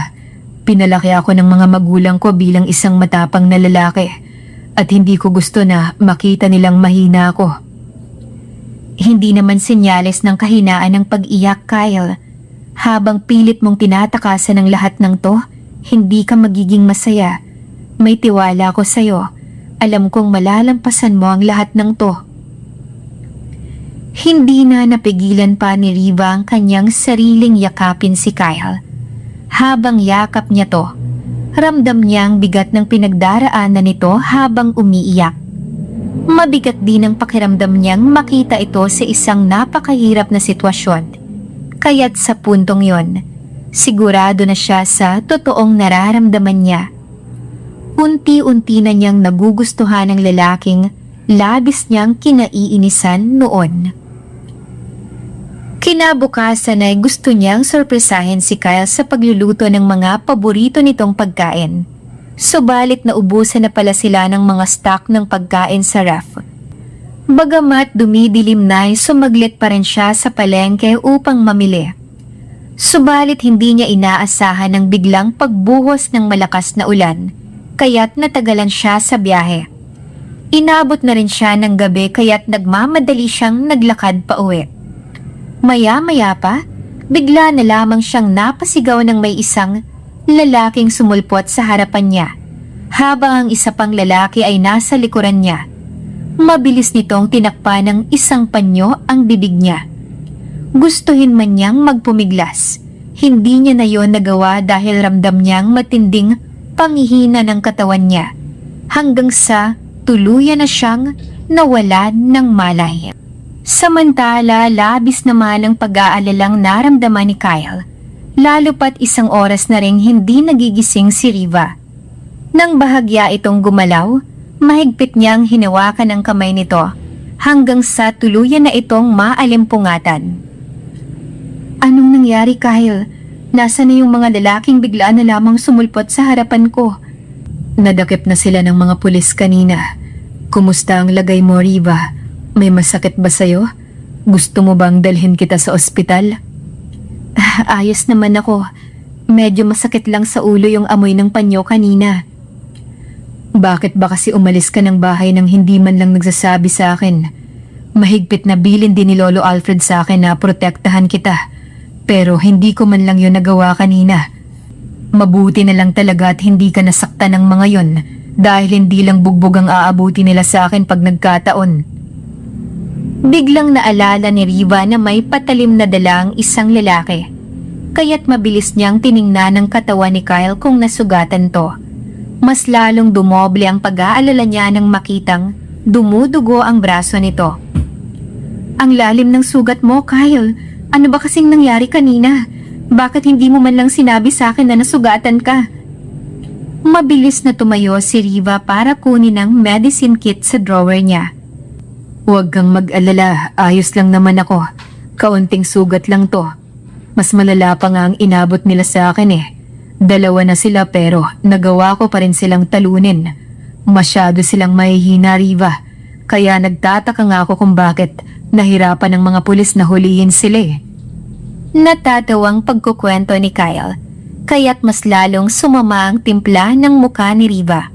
Pinalaki ako ng mga magulang ko bilang isang matapang na lalaki at hindi ko gusto na makita nilang mahina ako. Hindi naman senyales ng kahinaan ng pag-iyak, Kyle. Habang pilit mong tinatakasan ang lahat ng to, hindi ka magiging masaya. May tiwala ko sa'yo. alam kong malalampasan mo ang lahat ng to. Hindi na napigilan pa ni Riva ang kanyang sariling yakapin si Kyle. Habang yakap niya to, ramdam niya ang bigat ng pinagdaraanan nito habang umiiyak. Mabigat din ang pakiramdam niyang makita ito sa isang napakahirap na sitwasyon. Kaya't sa puntong yon, sigurado na siya sa totoong nararamdaman niya. Unti-unti na niyang nagugustuhan ang lalaking labis niyang kinaiinisan noon. Kinabukasan ay gusto niyang sorpresahin si Kyle sa pagluluto ng mga paborito nitong pagkain. Subalit naubusan na pala sila ng mga stock ng pagkain sa ref. Bagamat dumidilim na ay sumaglit pa rin siya sa palengke upang mamili. Subalit hindi niya inaasahan ang biglang pagbuhos ng malakas na ulan, kaya't natagalan siya sa biyahe. Inabot na rin siya ng gabi kaya't nagmamadali siyang naglakad pa uwi. Maya-maya pa, bigla na lamang siyang napasigaw ng may isang lalaking sumulpot sa harapan niya, habang ang isa pang lalaki ay nasa likuran niya. Mabilis nitong tinakpa ng isang panyo ang bibig niya. Gustuhin man niyang magpumiglas, hindi niya na yon nagawa dahil ramdam niyang matinding panghihina ng katawan niya, hanggang sa tuluyan na siyang nawalan ng malay. Samantala, labis naman ang pag-aalalang naramdaman ni Kyle, lalo pat isang oras na ring hindi nagigising si Riva. Nang bahagya itong gumalaw, mahigpit niyang hinawakan ang kamay nito hanggang sa tuluyan na itong maalimpungatan. Anong nangyari, Kyle? Nasaan na yung mga lalaking bigla na lamang sumulpot sa harapan ko? Nadakip na sila ng mga pulis kanina. Kumusta ang lagay mo, Riva? May masakit ba sa'yo? Gusto mo bang dalhin kita sa ospital? Ayos naman ako. Medyo masakit lang sa ulo yung amoy ng panyo kanina. Bakit ba kasi umalis ka ng bahay nang hindi man lang nagsasabi sa akin? Mahigpit na bilin din ni Lolo Alfred sa akin na protektahan kita. Pero hindi ko man lang yun nagawa kanina. Mabuti na lang talaga at hindi ka nasaktan ng mga yon dahil hindi lang bugbog ang aabuti nila sa akin pag nagkataon. Biglang naalala ni Riva na may patalim na dala ang isang lalaki. Kaya't mabilis niyang tiningnan ang katawan ni Kyle kung nasugatan to. Mas lalong dumoble ang pag-aalala niya nang makitang dumudugo ang braso nito. Ang lalim ng sugat mo, Kyle. Ano ba kasing nangyari kanina? Bakit hindi mo man lang sinabi sa akin na nasugatan ka? Mabilis na tumayo si Riva para kunin ang medicine kit sa drawer niya. Huwag kang mag-alala, ayos lang naman ako. Kaunting sugat lang to. Mas malala pa nga ang inabot nila sa akin eh. 2 na sila pero nagawa ko pa rin silang talunin. Masyado silang mahihina, Riva. Kaya nagtataka nga ako kung bakit nahirapan ng mga pulis na hulihin sila eh. Natatawang pagkukwento ni Kyle, kaya't mas lalong sumama ang timpla ng mukha ni Riva.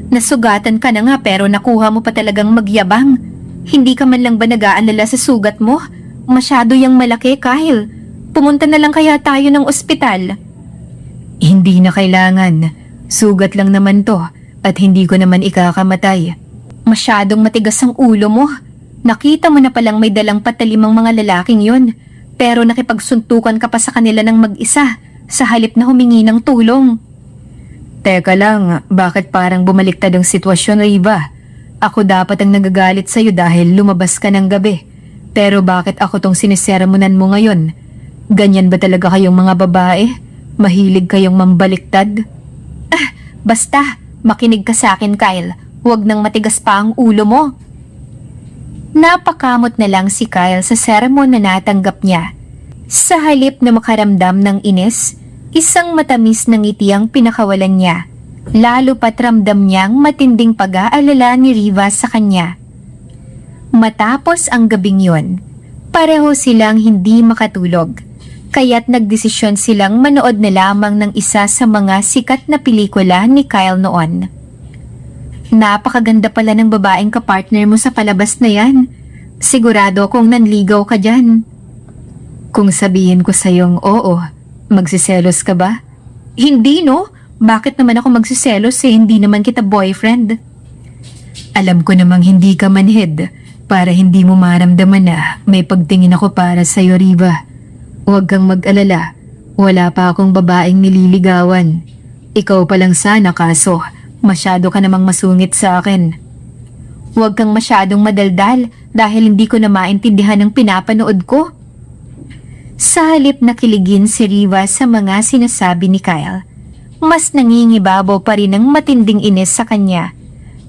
Nasugatan ka na nga pero nakuha mo pa talagang magyabang. Hindi ka man lang ba nag-aalala sa sugat mo? Masyado yang malaki, Kyle. Pumunta na lang kaya tayo ng ospital. Hindi na kailangan. Sugat lang naman to at hindi ko naman ikakamatay. Masyadong matigas ang ulo mo. Nakita mo na palang may dalang patalimang mga lalaking yon, pero nakipagsuntukan ka pa sa kanila ng mag-isa sa halip na humingi ng tulong. Teka lang, bakit parang bumaliktad ang sitwasyon, Riva? Ako dapat ang nagagalit sa'yo dahil lumabas ka ng gabi. Pero bakit ako tong siniseramonan mo ngayon? Ganyan ba talaga kayong mga babae? Mahilig kayong mambaliktad? Basta, makinig ka sa akin, Kyle. Huwag nang matigas pa ang ulo mo. Napakamot na lang si Kyle sa sermon na natanggap niya. Sa halip na makaramdam ng inis, isang matamis na ngiti ang pinakawalan niya. Lalo pat ramdam niyang matinding pag-aalala ni Riva sa kanya. Matapos ang gabing yon, pareho silang hindi makatulog. Kaya't nagdesisyon silang manood na lamang ng isa sa mga sikat na pelikula ni Kyle noon. Napakaganda pala ng babaeng kapartner mo sa palabas na yan. Sigurado kung nanligaw ka dyan. Kung sabihin ko sa'yong oo, magsiselos ka ba? Hindi no, Bakit naman ako magsiselos hindi naman kita boyfriend? Alam ko namang hindi ka manhid para hindi mo maramdaman na may pagtingin ako para sa'yo, Riva. Huwag kang mag-alala. Wala pa akong babaeng nililigawan. Ikaw pa lang sana kaso masyado ka namang masungit sa akin. Huwag kang masyadong madaldal dahil hindi ko na maintindihan ang pinapanood ko. Sa halip na kiligin si Riva sa mga sinasabi ni Kyle, mas nangingibabaw pa rin ang matinding inis sa kanya.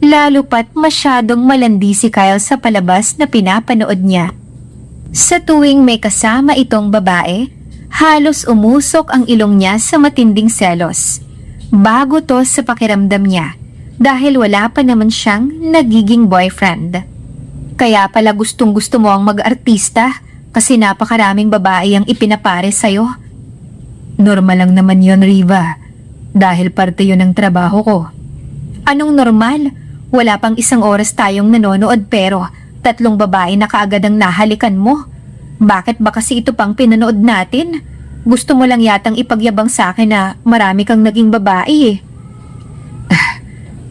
Lalo pat masyadong malandi si Kyle sa palabas na pinapanood niya. Sa tuwing may kasama itong babae, halos umusok ang ilong niya sa matinding selos. Bago to sa pakiramdam niya dahil wala pa naman siyang nagiging boyfriend. Kaya pala gustong gusto mo ang mag-artista kasi napakaraming babae ang ipinapare sa'yo. Normal lang naman yon, Riva. Dahil parte yun ng trabaho ko. Anong normal? Wala pang 1 oras tayong nanonood pero 3 babae na kaagad ang nahalikan mo. Bakit ba kasi ito pang pinanood natin? Gusto mo lang yatang ipagyabang sa akin na marami kang naging babae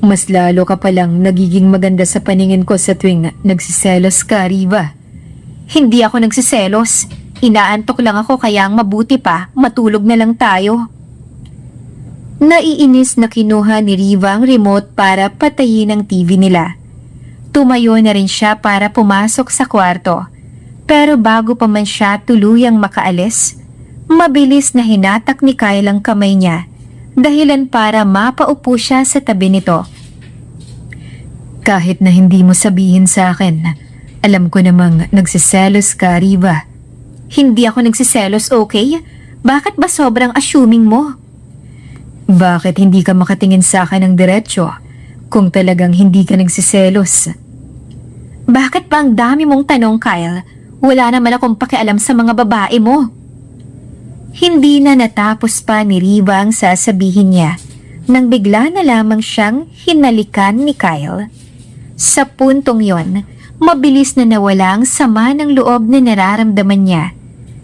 Mas lalo ka palang nagiging maganda sa paningin ko sa tuwing nagsiselos ka, Riva. Hindi ako nagsiselos. Inaantok lang ako kaya ang mabuti pa, matulog na lang tayo. Naiinis na kinuha ni Riva ang remote para patayin ang TV nila. Tumayo na rin siya para pumasok sa kwarto. Pero bago pa man siya tuluyang makaalis, mabilis na hinatak ni Kyle ang kamay niya, dahilan para mapaupo siya sa tabi nito. Kahit na hindi mo sabihin sa akin, alam ko namang nagsiselos ka, Riva. Hindi ako nagsiselos, okay? Bakit ba sobrang assuming mo? Bakit hindi ka makatingin sa akin ng diretsyo kung talagang hindi ka nagsiselos? Bakit ba ang dami mong tanong, Kyle? Wala naman akong pakialam sa mga babae mo. Hindi na natapos pa ni Riva ang sasabihin niya nang bigla na lamang siyang hinalikan ni Kyle. Sa puntong yon, mabilis na nawala ang sama ng loob na nararamdaman niya.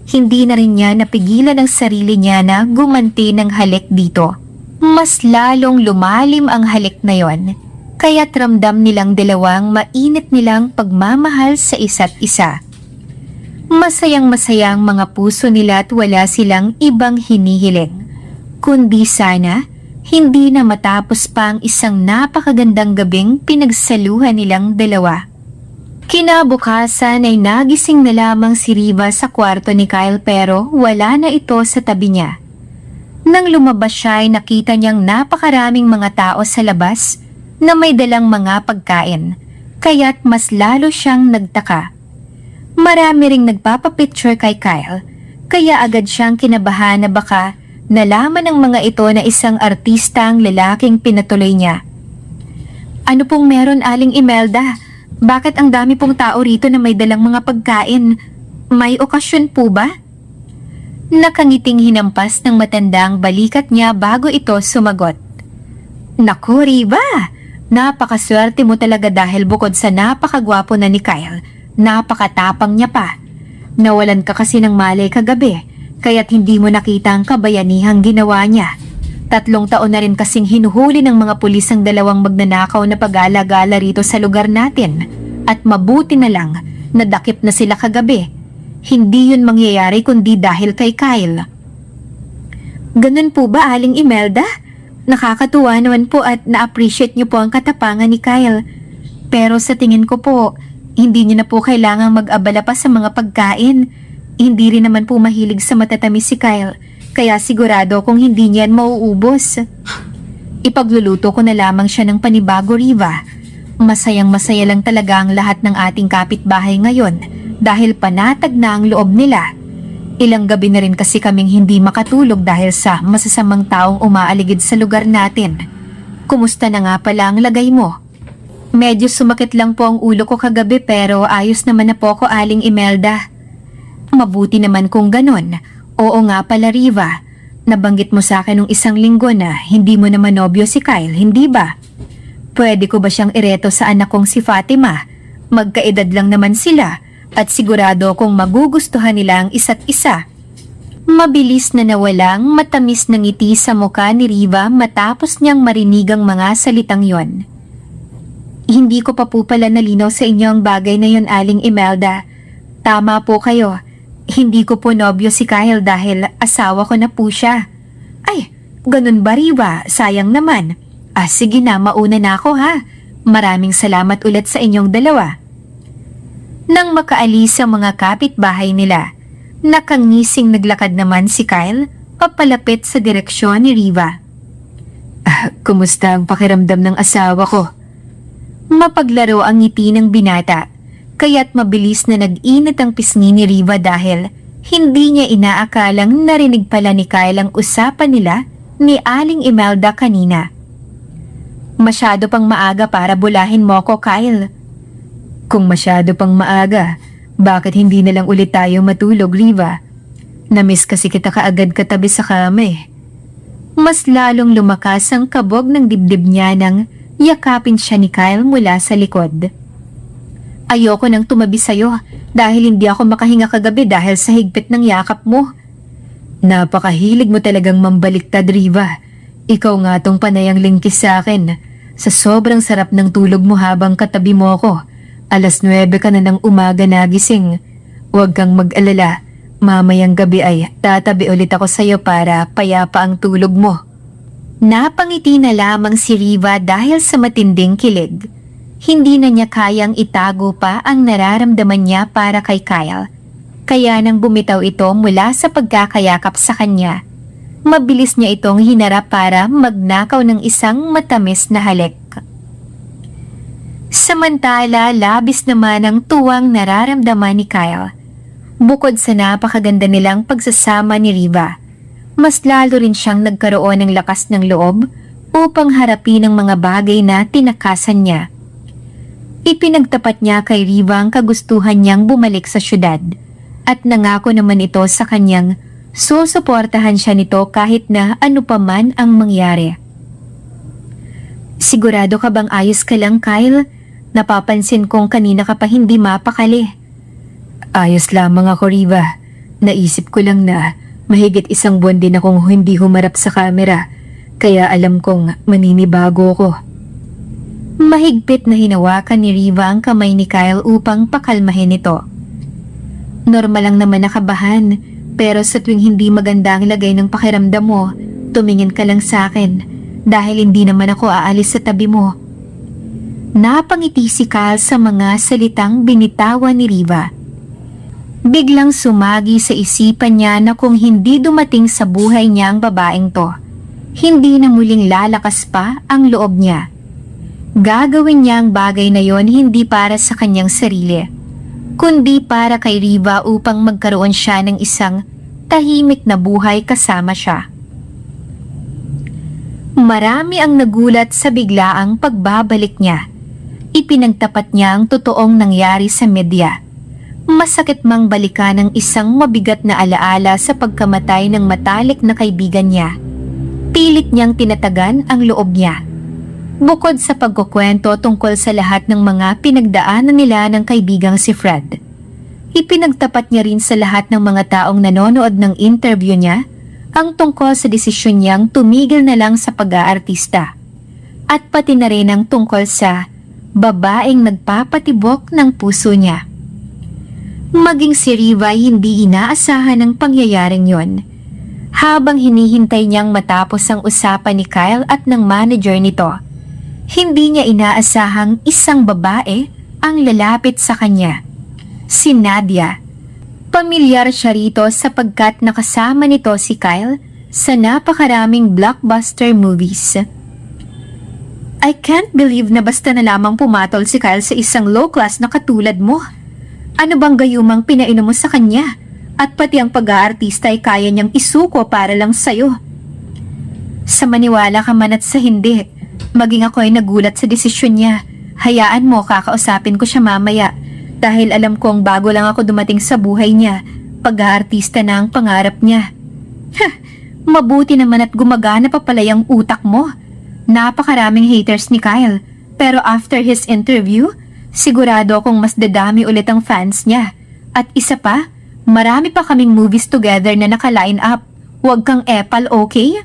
Hindi na rin niya napigilan ang sarili niya na gumanti ng halik dito. Mas lalong lumalim ang halik na yon, kaya't ramdam nilang dalawang mainit nilang pagmamahal sa isa't isa. Masayang-masaya ang mga puso nila at wala silang ibang hinihiling. Kundi sana, hindi na matapos pa ang isang napakagandang gabing pinagsaluhan nilang dalawa. Kinabukasan ay nagising na lamang si Riva sa kwarto ni Kyle pero wala na ito sa tabi niya. Nang lumabas siya ay nakita niyang napakaraming mga tao sa labas na may dalang mga pagkain, kaya't mas lalo siyang nagtaka. Marami ring nagpapapicture kay Kyle, kaya agad siyang kinabahan na baka nalaman ng mga ito na isang artista ang lalaking pinatuloy niya. Ano pong meron, Aling Imelda? Bakit ang dami pong tao rito na may dalang mga pagkain? May okasyon po ba? Nakangiting hinampas ng matandang balikat niya bago ito sumagot. Naku, Riva! Napakaswerte mo talaga dahil bukod sa napakagwapo na ni Kyle, napakatapang niya pa. Nawalan ka kasi ng malay kagabi, kaya't hindi mo nakita ang kabayanihang ginawa niya. 3 taon na rin kasing hinuhuli ng mga pulis ang 2 magnanakaw na pag-alagala rito sa lugar natin. At mabuti na lang, nadakip na sila kagabi. Hindi yun mangyayari kundi dahil kay Kyle. Ganun po ba, Aling Imelda? Nakakatuwa naman po at na-appreciate niyo po ang katapangan ni Kyle. Pero sa tingin ko po, hindi niyo na po kailangang mag-abala pa sa mga pagkain. Hindi rin naman po mahilig sa matatamis si Kyle, kaya sigurado kung hindi niyan mauubos. Ipagluluto ko na lamang siya ng panibago, Riva. Masayang-masaya lang talaga ang lahat ng ating kapitbahay ngayon dahil panatag na ang loob nila. Ilang gabi na rin kasi kaming hindi makatulog dahil sa masasamang taong umaaligid sa lugar natin. Kumusta na nga pala ang lagay mo? Medyo sumakit lang po ang ulo ko kagabi pero ayos naman na po ako, Aling Imelda. Mabuti naman kung ganon. Oo nga pala, Riva. Nabanggit mo sa akin nung 1 linggo na hindi mo naman nobyo si Kyle, hindi ba? Pwede ko ba siyang ireto sa anak kong si Fatima? Magkaedad lang naman sila at sigurado kung magugustuhan nila ang isa't isa. Mabilis na nawalang matamis na ngiti sa mukha ni Riva matapos niyang marinig ang mga salitang yon. Hindi ko pa po pala nalinaw sa inyo ang bagay na yon, Aling Imelda. Tama po kayo. Hindi ko po nobyo si Kyle dahil asawa ko na po siya. Ay, ganun ba Riva? Sayang naman. Sige na, mauna na ako ha. Maraming salamat ulit sa inyong dalawa. Nang makaalis ang mga kapitbahay nila, nakangising naglakad naman si Kyle papalapit sa direksyon ni Riva. Kumusta ang pakiramdam ng asawa ko? Mapaglaro ang ngiti ng binata, kaya't mabilis na nag-init ang pisngi ni Riva dahil hindi niya inaakalang narinig pala ni Kyle ang usapan nila ni Aling Imelda kanina. Masyado pang maaga para bulahin mo ko, Kyle. Kung masyado pang maaga, bakit hindi na lang ulit tayo matulog, Riva? Namiss kasi kita kaagad katabi sa kama eh. Mas lalong lumakas ang kabog ng dibdib niya nang yakapin siya ni Kyle mula sa likod. Ayoko nang tumabi sa'yo dahil hindi ako makahinga kagabi dahil sa higpit ng yakap mo. Napakahilig mo talagang mambaliktad, Riva. Ikaw nga tong panayang lingkis sa akin. Sa sobrang sarap ng tulog mo habang katabi mo ako. 9:00 ka na ng umaga nagising. Huwag kang mag-alala. Mamayang gabi ay tatabi ulit ako sa'yo para payapa ang tulog mo. Napangiti na lamang si Riva dahil sa matinding kilig. Hindi na niya kayang itago pa ang nararamdaman niya para kay Kyle. Kaya nang bumitaw ito mula sa pagkakayakap sa kanya, mabilis niya itong hinarap para magnakaw ng isang matamis na halik. Samantala, labis naman ang tuwang nararamdaman ni Kyle. Bukod sa napakaganda nilang pagsasama ni Riva, mas lalo rin siyang nagkaroon ng lakas ng loob upang harapin ang mga bagay na tinakasan niya. Ipinagtapat niya kay Riva ang kagustuhan niyang bumalik sa syudad at nangako naman ito sa kanyang susuportahan siya nito kahit na ano pa man ang mangyari. Sigurado ka bang ayos ka lang, Kyle? Napapansin kong kanina ka pa hindi mapakali. Ayos lamang ako, Riva. Naisip ko lang na mahigit 1 buwan din akong hindi humarap sa kamera, kaya alam kong maninibago ko. Mahigpit na hinawakan ni Riva ang kamay ni Kyle upang pakalmahin ito. Normal lang naman nakabahan, pero sa tuwing hindi maganda ang lagay ng pakiramdam mo, tumingin ka lang sa akin dahil hindi naman ako aalis sa tabi mo. Napangiti si Kyle sa mga salitang binitawan ni Riva. Biglang sumagi sa isipan niya na kung hindi dumating sa buhay niya ang babaeng to, hindi na muling lalakas pa ang loob niya. Gagawin niya ang bagay na yon hindi para sa kanyang sarili, kundi para kay Riva upang magkaroon siya ng isang tahimik na buhay kasama siya. Marami ang nagulat sa biglaang pagbabalik niya. Ipinagtapat niya ang totoong nangyari sa media. Masakit mang balikan ng isang mabigat na alaala sa pagkamatay ng matalik na kaibigan niya. Pilit niyang tinatagan ang loob niya. Bukod sa pagkukwento tungkol sa lahat ng mga pinagdaanan nila ng kaibigang si Fred, ipinagtapat niya rin sa lahat ng mga taong nanonood ng interview niya ang tungkol sa desisyon niyang tumigil na lang sa pag-aartista at pati na rin ang tungkol sa babaeng nagpapatibok ng puso niya. Maging si Riva hindi inaasahan ang pangyayaring yon. Habang hinihintay niyang matapos ang usapan ni Kyle at ng manager nito, hindi niya inaasahang isang babae ang lalapit sa kanya. Si Nadia. Pamilyar siya rito sapagkat nakasama nito si Kyle sa napakaraming blockbuster movies. I can't believe na basta na lamang pumatol si Kyle sa isang low-class na katulad mo. Ano bang gayumang pinainom mo sa kanya? At pati ang pag-aartista ay kaya niyang isuko para lang sa'yo. Sa maniwala ka man at sa hindi, maging ako ay nagulat sa desisyon niya. Hayaan mo, kakausapin ko siya mamaya. Dahil alam kong bago lang ako dumating sa buhay niya, pag-aartista na ang pangarap niya. Mabuti naman at gumagana pa pala yung utak mo. Napakaraming haters ni Kyle, pero after his interview, sigurado akong mas dadami ulit ang fans niya. At isa pa, Marami pa kaming movies together na naka-line up. Huwag kang epal, okay?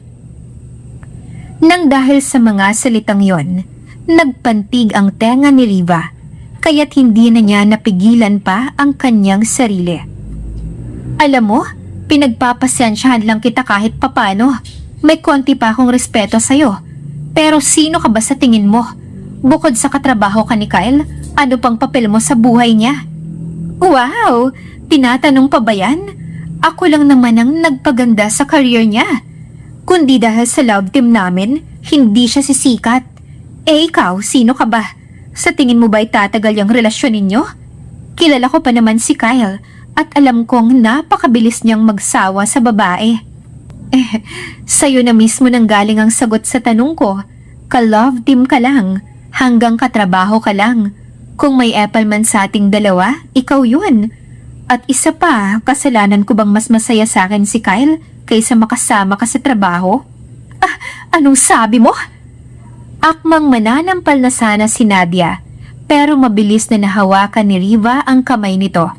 Nang dahil sa mga salitang yon, nagpantig ang tenga ni Riva, kaya't hindi na niya napigilan pa ang kanyang sarili. Alam mo, pinagpapasensyahan lang kita kahit papano. May konti pa akong respeto sa'yo. Pero sino ka ba sa tingin mo? Bukod sa katrabaho ka ni Kyle, ano pang papel mo sa buhay niya? Wow! Tinatanong pa ba yan? Ako lang naman ang nagpaganda sa career niya. Kundi dahil sa love team namin, hindi siya sisikat. Eh ikaw, sino ka ba? Sa tingin mo ba itatagal yung relasyon ninyo? Kilala ko pa naman si Kyle at alam kong napakabilis niyang magsawa sa babae. Sa'yo na mismo nang galing ang sagot sa tanong ko. Ka-love team ka lang, hanggang katrabaho ka lang. Kung may epal man sa ating dalawa, ikaw yun. At isa pa, kasalanan ko bang mas masaya sa akin si Kyle kaysa makasama ka sa trabaho? Anong sabi mo? Akmang mananampal na sana si Nadia, pero mabilis na nahawakan ni Riva ang kamay nito.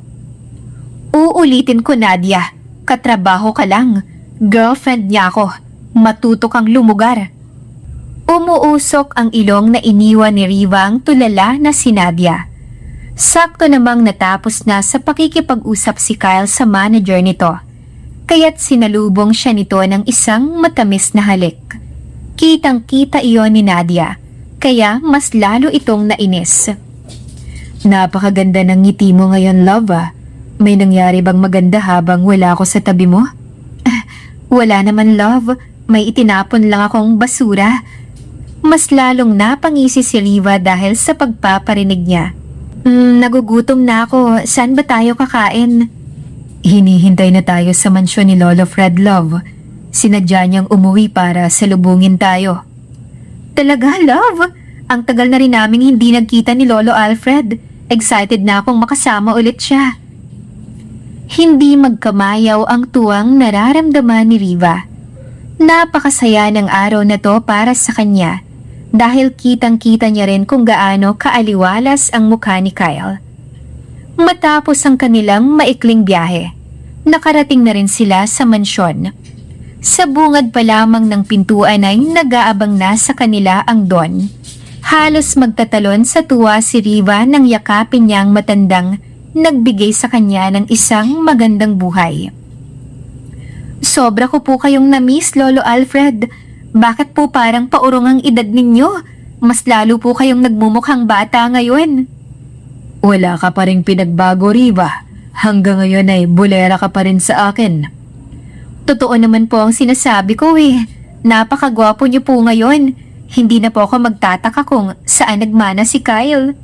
Uulitin ko, Nadia, katrabaho ka lang. Girlfriend niya ako. Matuto kang lumugar. Umuusok ang ilong na iniwan ni Riva ang tulala na si Nadia. Sakto namang natapos na sa pakikipag-usap si Kyle sa manager nito, kaya't sinalubong siya nito ng isang matamis na halik. Kitang-kita iyon ni Nadia, kaya mas lalo itong nainis. Napakaganda ng ngiti mo ngayon, love ah. May nangyari bang maganda habang wala ako sa tabi mo? Wala naman, love. May itinapon lang akong basura. Mas lalong napangisi si Riva dahil sa pagpaparinig niya. Nagugutom na ako. Saan ba tayo kakain? Hinihintay na tayo sa mansyon ni Lolo Fred, love. Sinadya niyang umuwi para salubungin tayo. Talaga, love? Ang tagal na rin naming hindi nagkita ni Lolo Alfred. Excited na akong makasama ulit siya. Hindi magkamayaw ang tuwang nararamdaman ni Riva. Napakasaya ng araw na to para sa kanya. Dahil kitang-kita niya rin kung gaano kaaliwalas ang mukha ni Kyle. Matapos ang kanilang maikling biyahe, nakarating na rin sila sa mansyon. Sa bungad pa lamang ng pintuan ay nag-aabang na sa kanila ang Don. Halos magtatalon sa tuwa si Riva nang yakapin niyang matandang nagbigay sa kanya ng isang magandang buhay. Sobra ko po kayong na-miss, Lolo Alfred. Bakit po parang paurong ang edad ninyo? Mas lalo po kayong nagmumukhang bata ngayon. Wala ka pa rin pinagbago, Riva. Hanggang ngayon ay bulera ka pa rin sa akin. Totoo naman po ang sinasabi ko eh. Napakagwapo niyo po ngayon. Hindi na po ako magtataka kung saan nagmana si Kyle.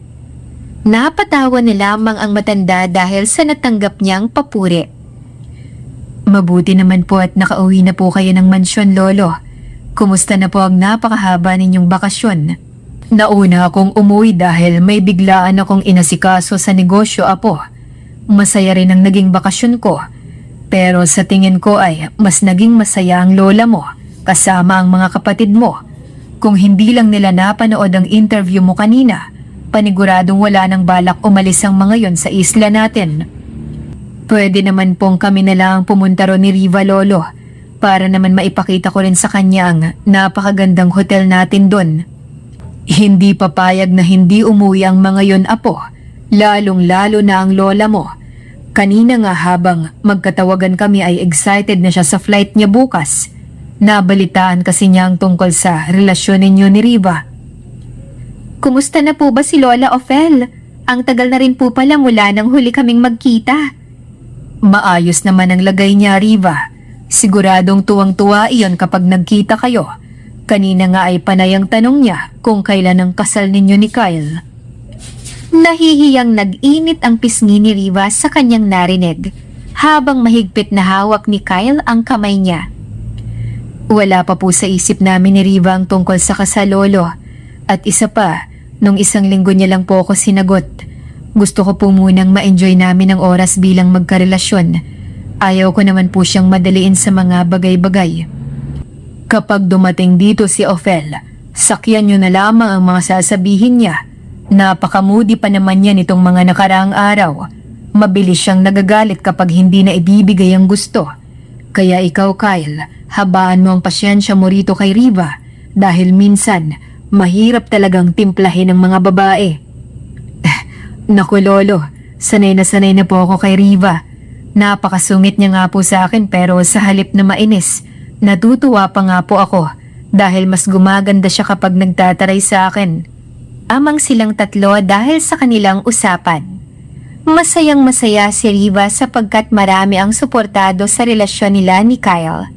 Napatawa na lamang ang matanda dahil sa natanggap niyang papuri. Mabuti naman po at nakauwi na po kayo ng mansyon, Lolo. Kumusta na po ang napakahaba ninyong bakasyon? Nauna akong umuwi dahil may biglaan akong inasikaso sa negosyo, apo. Masaya rin ang naging bakasyon ko. Pero sa tingin ko ay mas naging masaya ang lola mo kasama ang mga kapatid mo. Kung hindi lang nila napanood ang interview mo kanina, paniguradong wala nang balak umalis ang mga yon sa isla natin. Pwede naman pong kami na lang pumunta ron ni Riva, Lolo. Para naman maipakita ko rin sa kanya ang napakagandang hotel natin doon. Hindi papayag na hindi umuwi ang mga yon, apo. Lalong-lalo na ang lola mo. Kanina nga habang magkatawagan kami ay excited na siya sa flight niya bukas. Nabalitaan kasi niya ang tungkol sa relasyon ninyo ni Riva. Kumusta na po ba si Lola Ophel? Ang tagal na rin po pala mula nang huli kaming magkita. Maayos naman ang lagay niya, Riva. Siguradong tuwang-tuwa iyon kapag nagkita kayo. Kanina nga ay panay ang tanong niya kung kailan ang kasal ninyo ni Kyle. Nahihiyang nag-init ang pisngi ni Riva sa kanyang narinig habang mahigpit na hawak ni Kyle ang kamay niya. Wala pa po sa isip namin ni Riva ang tungkol sa kasal, Lolo. At isa pa, nung isang linggo niya lang po ako sinagot. Gusto ko po munang ma-enjoy namin ang oras bilang magkarelasyon. Ayaw ko naman po siyang madaliin sa mga bagay-bagay. Kapag dumating dito si Ophel, sakyan niyo na lamang ang mga sasabihin niya. Napaka-moody pa naman yan itong mga nakaraang araw. Mabilis siyang nagagalit kapag hindi na ibibigay ang gusto. Kaya ikaw, Kyle, habaan mo ang pasyensya mo rito kay Riva dahil minsan mahirap talagang timplahin ng mga babae. Naku lolo, sanay na po ako kay Riva. Napakasungit niya nga po sa akin pero sa halip na mainis, natutuwa pa nga po ako dahil mas gumaganda siya kapag nagtataray sa akin. Amang silang tatlo dahil sa kanilang usapan. Masayang masaya si Riva sapagkat marami ang suportado sa relasyon nila ni Kyle.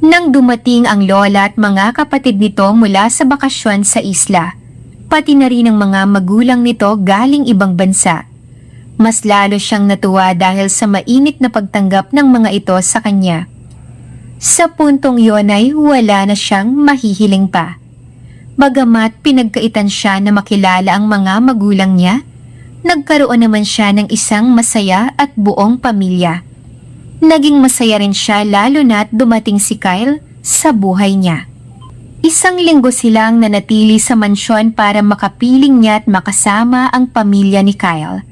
Nang dumating ang lola at mga kapatid nito mula sa bakasyon sa isla, pati na rin ang mga magulang nito galing ibang bansa. Mas lalo siyang natuwa dahil sa mainit na pagtanggap ng mga ito sa kanya. Sa puntong yon ay wala na siyang mahihiling pa. Bagamat pinagkaitan siya na makilala ang mga magulang niya, nagkaroon naman siya ng isang masaya at buong pamilya. Naging masaya rin siya lalo na't dumating si Kyle sa buhay niya. Isang linggo silang nanatili sa mansyon para makapiling niya at makasama ang pamilya ni Kyle.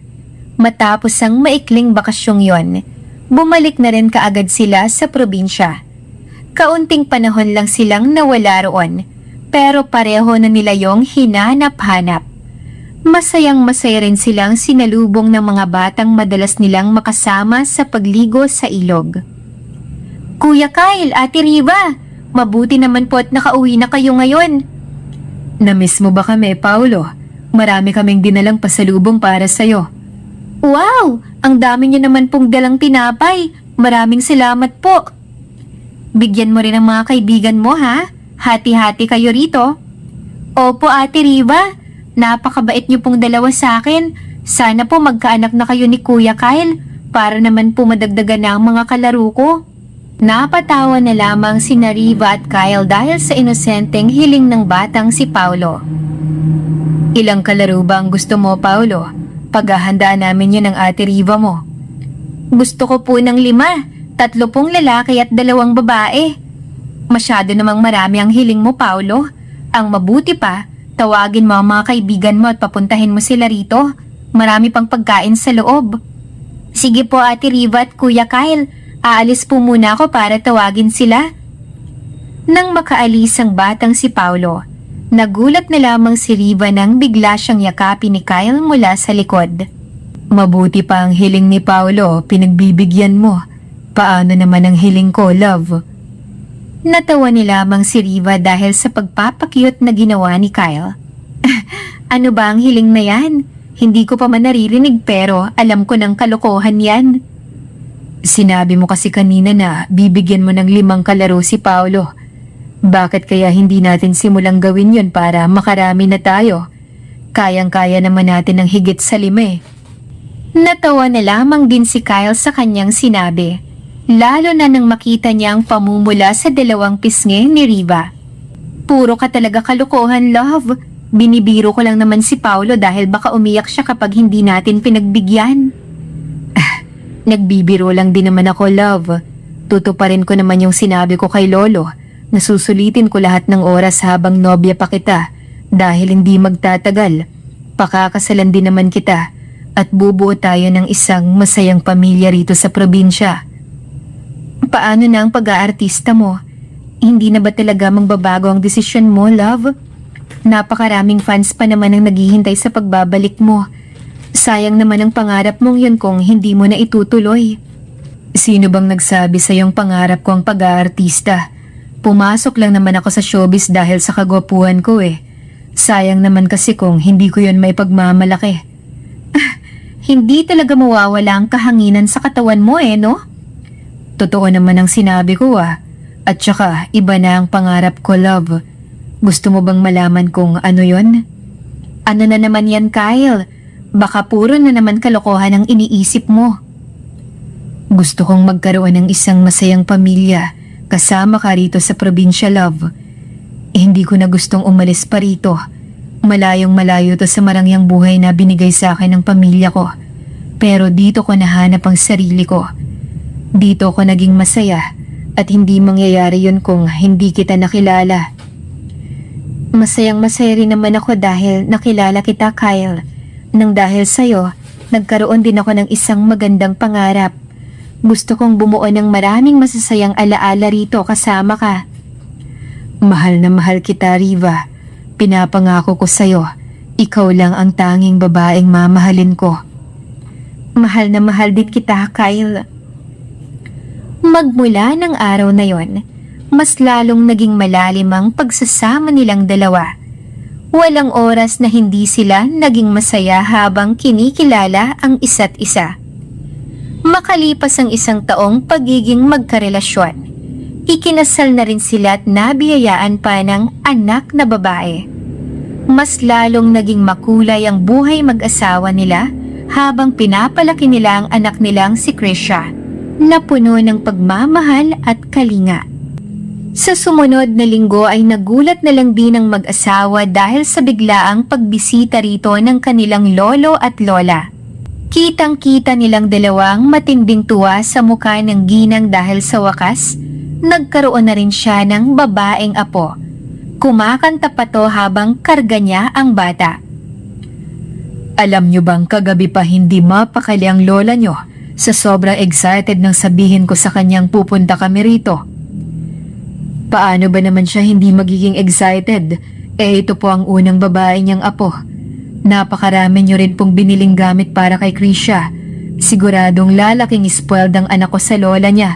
Matapos ang maikling bakasyong yon, bumalik na rin kaagad sila sa probinsya. Kaunting panahon lang silang nawala roon, pero pareho na nila yung hinanap-hanap. Masayang masaya rin silang sinalubong ng mga batang madalas nilang makasama sa pagligo sa ilog. Kuya Kyle, Ate Riva, mabuti naman po at nakauwi na kayo ngayon. Namiss mo ba kami, Paulo? Marami kaming dinalang pasalubong para sa'yo. Wow! Ang dami niyo naman pong dalang tinapay. Maraming salamat po. Bigyan mo rin ang mga kaibigan mo ha? Hati-hati kayo rito. Opo Ate Riva, napakabait niyo pong dalawa sa akin. Sana po magkaanak na kayo ni Kuya Kyle para naman po madagdagan na ang mga kalaro ko. Napatawa na lamang sina Riva at Kyle dahil sa inosenteng hiling ng batang si Paulo. Ilang kalaro ba ang gusto mo, Paulo? Paghahandaan namin yun ng Ate Riva mo. Gusto ko po ng 5, 3 pong lalaki at 2 babae. Masyado namang marami ang hiling mo, Paulo. Ang mabuti pa, tawagin mo ang mga kaibigan mo at papuntahin mo sila rito. Marami pang pagkain sa loob. Sige po Ate Riva at Kuya Kyle, aalis po muna ako para tawagin sila. Nang makaalis ang batang si Paulo, nagulat na lamang si Riva nang bigla siyang yakapin ni Kyle mula sa likod. Mabuti pa ang hiling ni Paulo, pinagbibigyan mo. Paano naman ang hiling ko, love? Natawa ni lamang si Riva dahil sa pagpapakyut na ginawa ni Kyle. Ano ba ang hiling na yan? Hindi ko pa man naririnig pero alam ko ng kalokohan yan. Sinabi mo kasi kanina na bibigyan mo ng 5 kalaro si Paulo. Bakit kaya hindi natin simulang gawin yon para makarami na tayo? Kayang-kaya naman natin ng higit sa 5 eh. Natawa na lamang din si Kyle sa kanyang sinabi. Lalo na nang makita niya ang pamumula sa 2 pisngi ni Riva. Puro ka talaga kalokohan, love. Binibiro ko lang naman si Paulo dahil baka umiyak siya kapag hindi natin pinagbigyan. Nagbibiro lang din naman ako, love. Tutuparin ko naman yung sinabi ko kay Lolo. Nasusulitin ko lahat ng oras habang nobya pa kita dahil hindi magtatagal. Pakakasalan din naman kita at bubuo tayo ng isang masayang pamilya rito sa probinsya. Paano na ang pag-aartista mo? Hindi na ba talaga magbabago ang desisyon mo, love? Napakaraming fans pa naman ang naghihintay sa pagbabalik mo. Sayang naman ang pangarap mong yun kung hindi mo na itutuloy. Sino bang nagsabi sa iyong pangarap ko ang pag-aartista? Pumasok lang naman ako sa showbiz dahil sa kagwapuhan ko eh. Sayang naman kasi kung hindi ko yun may pagmamalaki. Hindi talaga mawawala ang kahanginan sa katawan mo eh, no? Totoo naman ang sinabi ko ah. At saka iba na ang pangarap ko, love. Gusto mo bang malaman kung ano yon? Ano na naman yan, Kyle? Baka puro na naman kalokohan ang iniisip mo. Gusto kong magkaroon ng isang masayang pamilya kasama ka rito sa probinsya, love. Hindi ko na gustong umalis pa rito. Malayong malayo to sa marangyang buhay na binigay sa akin ng pamilya ko. Pero dito ko nahanap ang sarili ko. Dito ko naging masaya at hindi mangyayari yun kung hindi kita nakilala. Masayang masaya rin naman ako dahil nakilala kita, Kyle. Nang dahil sa'yo, nagkaroon din ako ng isang magandang pangarap. Gusto kong bumuo ng maraming masasayang alaala rito kasama ka. Mahal na mahal kita, Riva. Pinapangako ko sa'yo, ikaw lang ang tanging babaeng mamahalin ko. Mahal na mahal din kita, Kyle. Magmula ng araw na yon, mas lalong naging malalim ang pagsasama nilang dalawa. Walang oras na hindi sila naging masaya habang kinikilala ang isa't isa. Makalipas ang isang taong pagiging magkarelasyon, ikinasal na rin sila at nabiyayaan pa ng anak na babae. Mas lalong naging makulay ang buhay mag-asawa nila habang pinapalaki nila ang anak nilang si Krisha, na puno ng pagmamahal at kalinga. Sa sumunod na linggo ay nagulat na lang din ang mag-asawa dahil sa biglaang pagbisita rito ng kanilang lolo at lola. Kitang-kita nilang dalawang matinding tuwa sa mukha ng ginang dahil sa wakas, nagkaroon na rin siya ng babaeng apo. Kumakanta pa to habang karga niya ang bata. Alam nyo bang kagabi pa hindi mapakali ang lola nyo sa sobrang excited nang sabihin ko sa kanyang pupunta kami rito? Paano ba naman siya hindi magiging excited? Ito po ang unang babae niyang apo. Napakarami niyo rin pong biniling gamit para kay Krisha. Siguradong lalaking spoiled ang anak ko sa lola niya.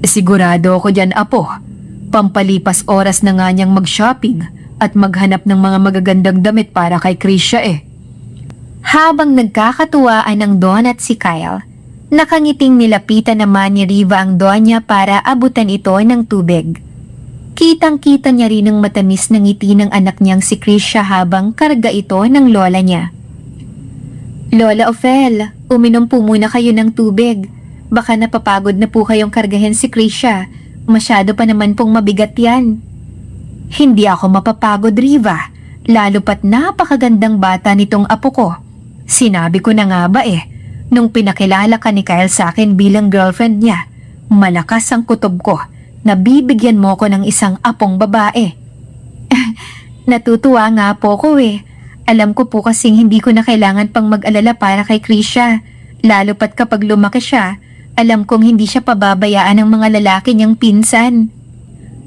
Sigurado ako dyan, apo. Pampalipas oras na nga niyang mag-shopping at maghanap ng mga magagandang damit para kay Krisha eh. Habang nagkakatuwaan ng Don at si Kyle, nakangiting nilapitan naman ni Riva ang Donya para abutan ito ng tubig. Kitang-kita niya rin ang matamis na ngiti ng anak niyang si Krisha habang karga ito ng lola niya. Lola Ophel, uminom po muna kayo ng tubig. Baka napapagod na po kayong kargahin si Krisha. Masyado pa naman pong mabigat yan. Hindi ako mapapagod, Riva. Lalo pat napakagandang bata nitong apo ko. Sinabi ko na nga ba eh. Nung pinakilala ka ni Kyle sa akin bilang girlfriend niya, malakas ang kutob ko na bibigyan mo ko ng isang apong babae. Natutuwa nga po ko eh. Alam ko po kasing hindi ko na kailangan pang mag-alala para kay Krisha. Lalo pat kapag lumaki siya, alam kong hindi siya pababayaan ng mga lalaki niyang pinsan.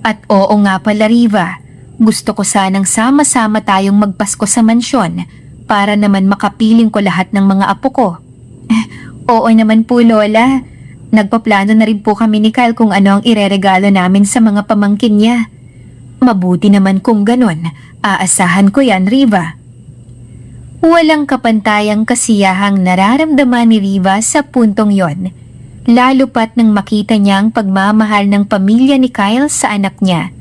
At oo nga pala, Riva, gusto ko sanang sama-sama tayong magpasko sa mansyon para naman makapiling ko lahat ng mga apo ko. Oo naman po, Lola. Nagpaplano na rin po kami ni Kyle kung ano ang ireregalo namin sa mga pamangkin niya. Mabuti naman kung ganon. Aasahan ko yan, Riva. Walang kapantayang kasiyahang nararamdaman ni Riva sa puntong yon. Lalo pat nang makita niya ang pagmamahal ng pamilya ni Kyle sa anak niya.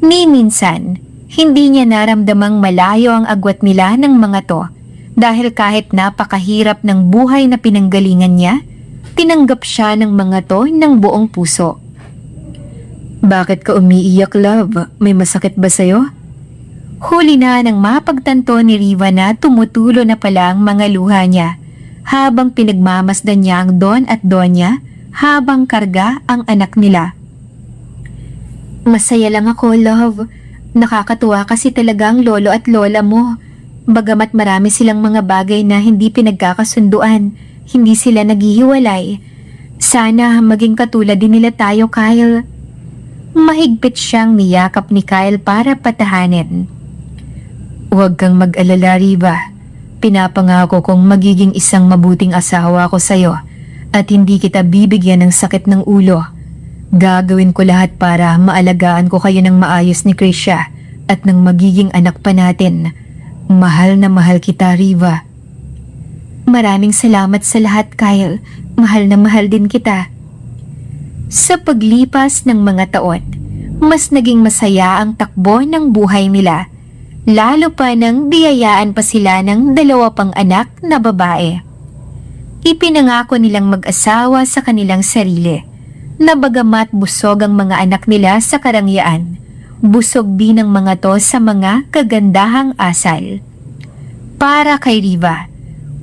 Ni minsan, hindi niya naramdamang malayo ang agwat nila ng mga to. Dahil kahit napakahirap ng buhay na pinanggalingan niya, tinanggap siya ng mga to ng buong puso. Bakit ka umiiyak, love? May masakit ba sa'yo? Huli na nang mapagtanto ni Riva na tumutulo na pala ang mga luha niya habang pinagmamasdan niya ang Don at Donya habang karga ang anak nila. Masaya lang ako, love. Nakakatuwa kasi talaga ang lolo at lola mo. Bagamat marami silang mga bagay na hindi pinagkakasunduan, hindi sila naghihiwalay. Sana maging katulad din nila tayo, Kyle. Mahigpit siyang niyakap ni Kyle para patahanin. Huwag kang mag-alala, Riva. Pinapangako kong magiging isang mabuting asawa ko sa'yo at hindi kita bibigyan ng sakit ng ulo. Gagawin ko lahat para maalagaan ko kayo ng maayos ni Krisha at ng magiging anak pa natin. Mahal na mahal kita, Riva. Maraming salamat sa lahat, Kyle. Mahal na mahal din kita. Sa paglipas ng mga taon, mas naging masaya ang takbo ng buhay nila. Lalo pa nang biyayaan pa sila ng 2 pang anak na babae. Ipinangako nilang mag-asawa sa kanilang sarili, na bagamat busog ang mga anak nila sa karangyaan, busog din ang mga to sa mga kagandahang asal. Para kay Riva,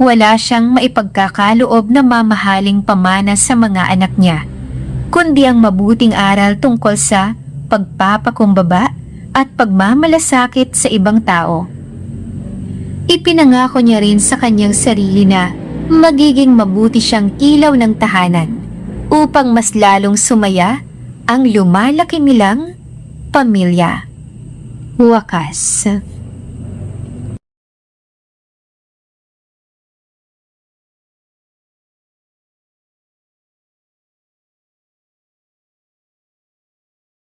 wala siyang maipagkakaloob na mamahaling pamana sa mga anak niya, kundi ang mabuting aral tungkol sa pagpapakumbaba at pagmamalasakit sa ibang tao. Ipinangako niya rin sa kanyang sarili na magiging mabuti siyang ilaw ng tahanan upang mas lalong sumaya ang lumalaki nilang pamilya. Wakas.